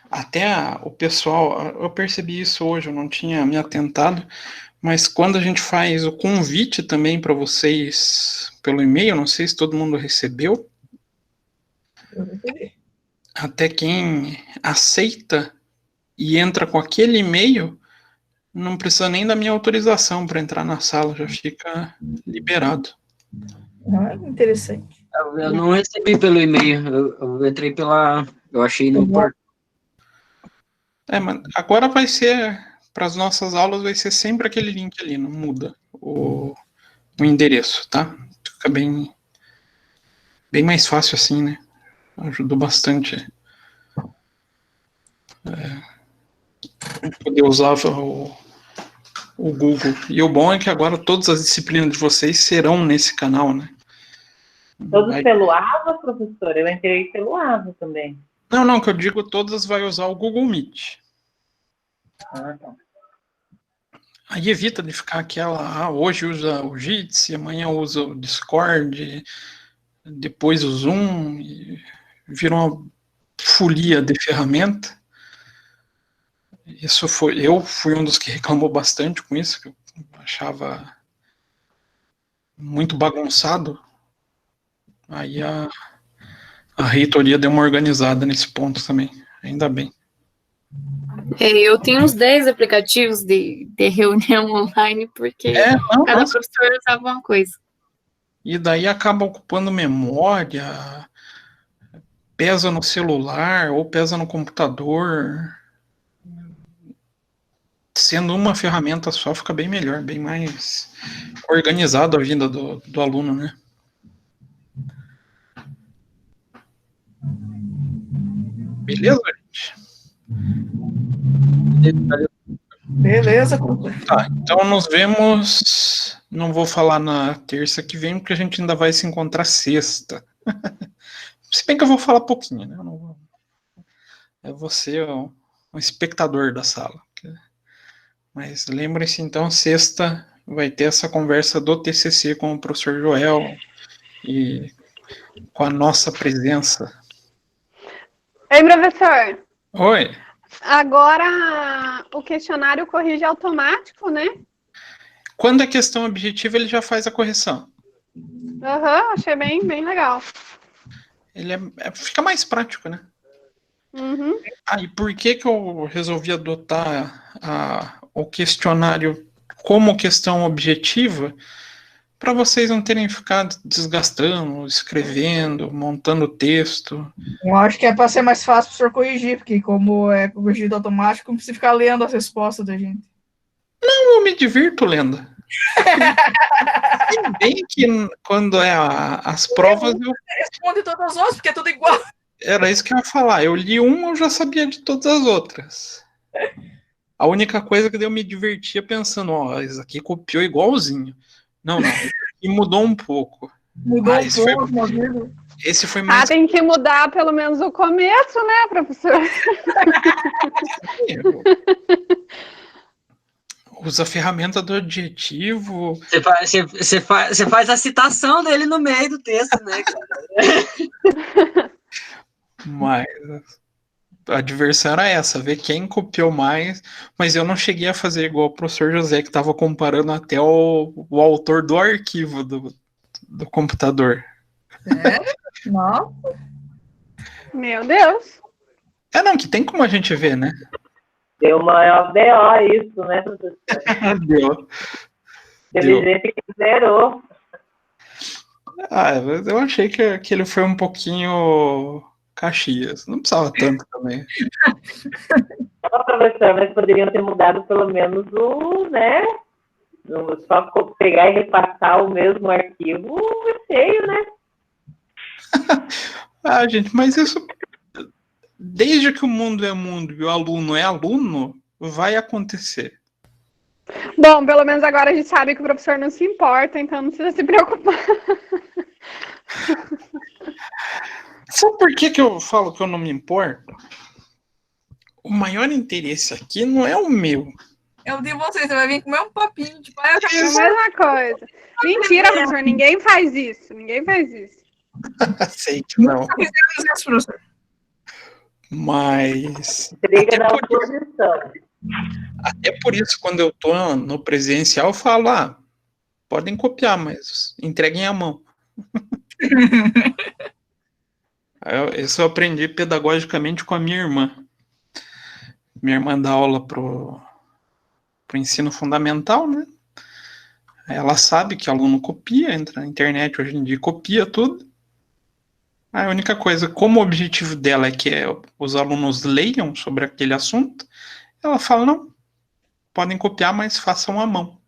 Até o pessoal, eu percebi isso hoje, eu não tinha me atentado, mas quando a gente faz o convite também para vocês pelo e-mail, não sei se todo mundo recebeu. Até quem aceita e entra com aquele e-mail, não precisa nem da minha autorização para entrar na sala, já fica liberado. Interessante. Eu não recebi pelo e-mail, eu entrei eu achei no portal. Mas agora vai ser, para as nossas aulas, vai ser sempre aquele link ali, não muda o endereço, tá? Fica bem mais fácil assim, né? Ajudou bastante. Poder usar o Google. E o bom é que agora todas as disciplinas de vocês serão nesse canal, né? Todos pelo AVA, professor? Eu entrei pelo AVA também. Não, que eu digo, todas vai usar o Google Meet. Tá. Aí evita de ficar aquela, hoje usa o Jitsi, amanhã usa o Discord, depois o Zoom, e vira uma folia de ferramenta. Eu fui um dos que reclamou bastante com isso, que eu achava muito bagunçado. Aí a reitoria deu uma organizada nesse ponto também, ainda bem. Eu tenho uns 10 aplicativos de reunião online, porque cada professor usava uma coisa. E daí acaba ocupando memória, pesa no celular ou pesa no computador. Sendo uma ferramenta só, fica bem melhor, bem mais organizado a vida do aluno, né? Beleza, gente? Beleza. Tá, então nos vemos. Não vou falar na terça que vem, porque a gente ainda vai se encontrar sexta. Se bem que eu vou falar pouquinho, né? Eu não vou... É você um espectador da sala. Mas lembre-se, então, sexta vai ter essa conversa do TCC com o professor Joel e com a nossa presença. Ei, professor. Oi. Agora o questionário corrige automático, né? Quando é questão objetiva, ele já faz a correção. Aham, achei bem legal. Ele fica mais prático, né? Uhum. E por que eu resolvi adotar o questionário como questão objetiva? Para vocês não terem ficado desgastando, escrevendo, montando texto. Eu acho que é para ser mais fácil para o senhor corrigir, porque como é corrigido automático, não precisa ficar lendo as respostas da gente. Não, eu me divirto lendo. Se bem que quando é as provas... Eu responde todas as outras, porque é tudo igual. Era isso que eu ia falar. Eu li eu já sabia de todas as outras. A única coisa que eu me divertia pensando, isso aqui copiou igualzinho. Não, e mudou um pouco. Mudou um pouco, esse foi mais... tem que mudar pelo menos o começo, né, professor? Usa a ferramenta do adjetivo. Você faz a citação dele no meio do texto, né, cara? Mas a diversão era essa, ver quem copiou mais, mas eu não cheguei a fazer igual o professor José, que estava comparando até o autor do arquivo do computador. Nossa. Meu Deus. Não, que tem como a gente ver, né? Deu uma BO isso, né, professor? Deu. Teve gente que zerou. Eu achei que ele foi um pouquinho Caxias. Não precisava tanto também. Não, professor, mas poderiam ter mudado pelo menos né? Só pegar e repassar o mesmo arquivo é feio, né? Gente, mas isso... Desde que o mundo é mundo e o aluno é aluno, vai acontecer. Bom, pelo menos agora a gente sabe que o professor não se importa, então não precisa se preocupar. Sabe por que eu falo que eu não me importo? O maior interesse aqui não é o meu. É o de vocês, você vai vir comer um papinho. Tipo, é a mesma coisa. Mentira, professor, ninguém faz isso. Ninguém faz isso. Sei que não. Mas... Até por isso, quando eu tô no presencial, eu falo, podem copiar, mas entreguem a mão. Isso eu aprendi pedagogicamente com a minha irmã. Minha irmã dá aula pro ensino fundamental, né? Ela sabe que aluno copia, entra na internet hoje em dia, copia tudo. A única coisa, como o objetivo dela é que os alunos leiam sobre aquele assunto, ela fala, não, podem copiar, mas façam à mão.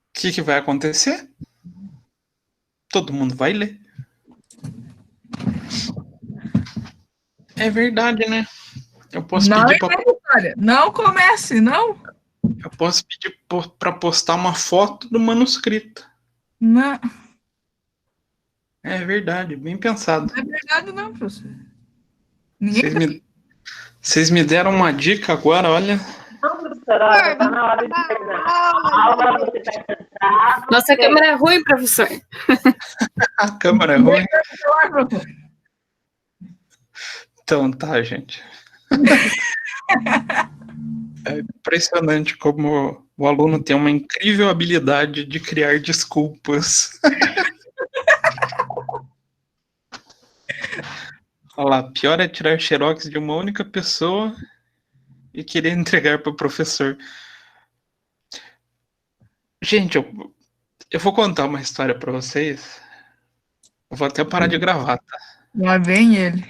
O que vai acontecer? Todo mundo vai ler. É verdade, né? Eu posso pedir pra... Não comece, não. Eu posso pedir para postar uma foto do manuscrito. Não. É verdade, bem pensado. Não é verdade, não, professor. Vocês me deram uma dica agora, olha. Não, professora, tá na hora de terminar a aula, você vai cantar. Nossa câmera é ruim, professor. A câmera é ruim. Então tá, gente. É impressionante como o aluno tem uma incrível habilidade de criar desculpas. Olha lá, pior é tirar xerox de uma única pessoa e querer entregar para o professor. Gente, eu vou contar uma história para vocês. Eu vou até parar de gravar, tá? Lá vem ele.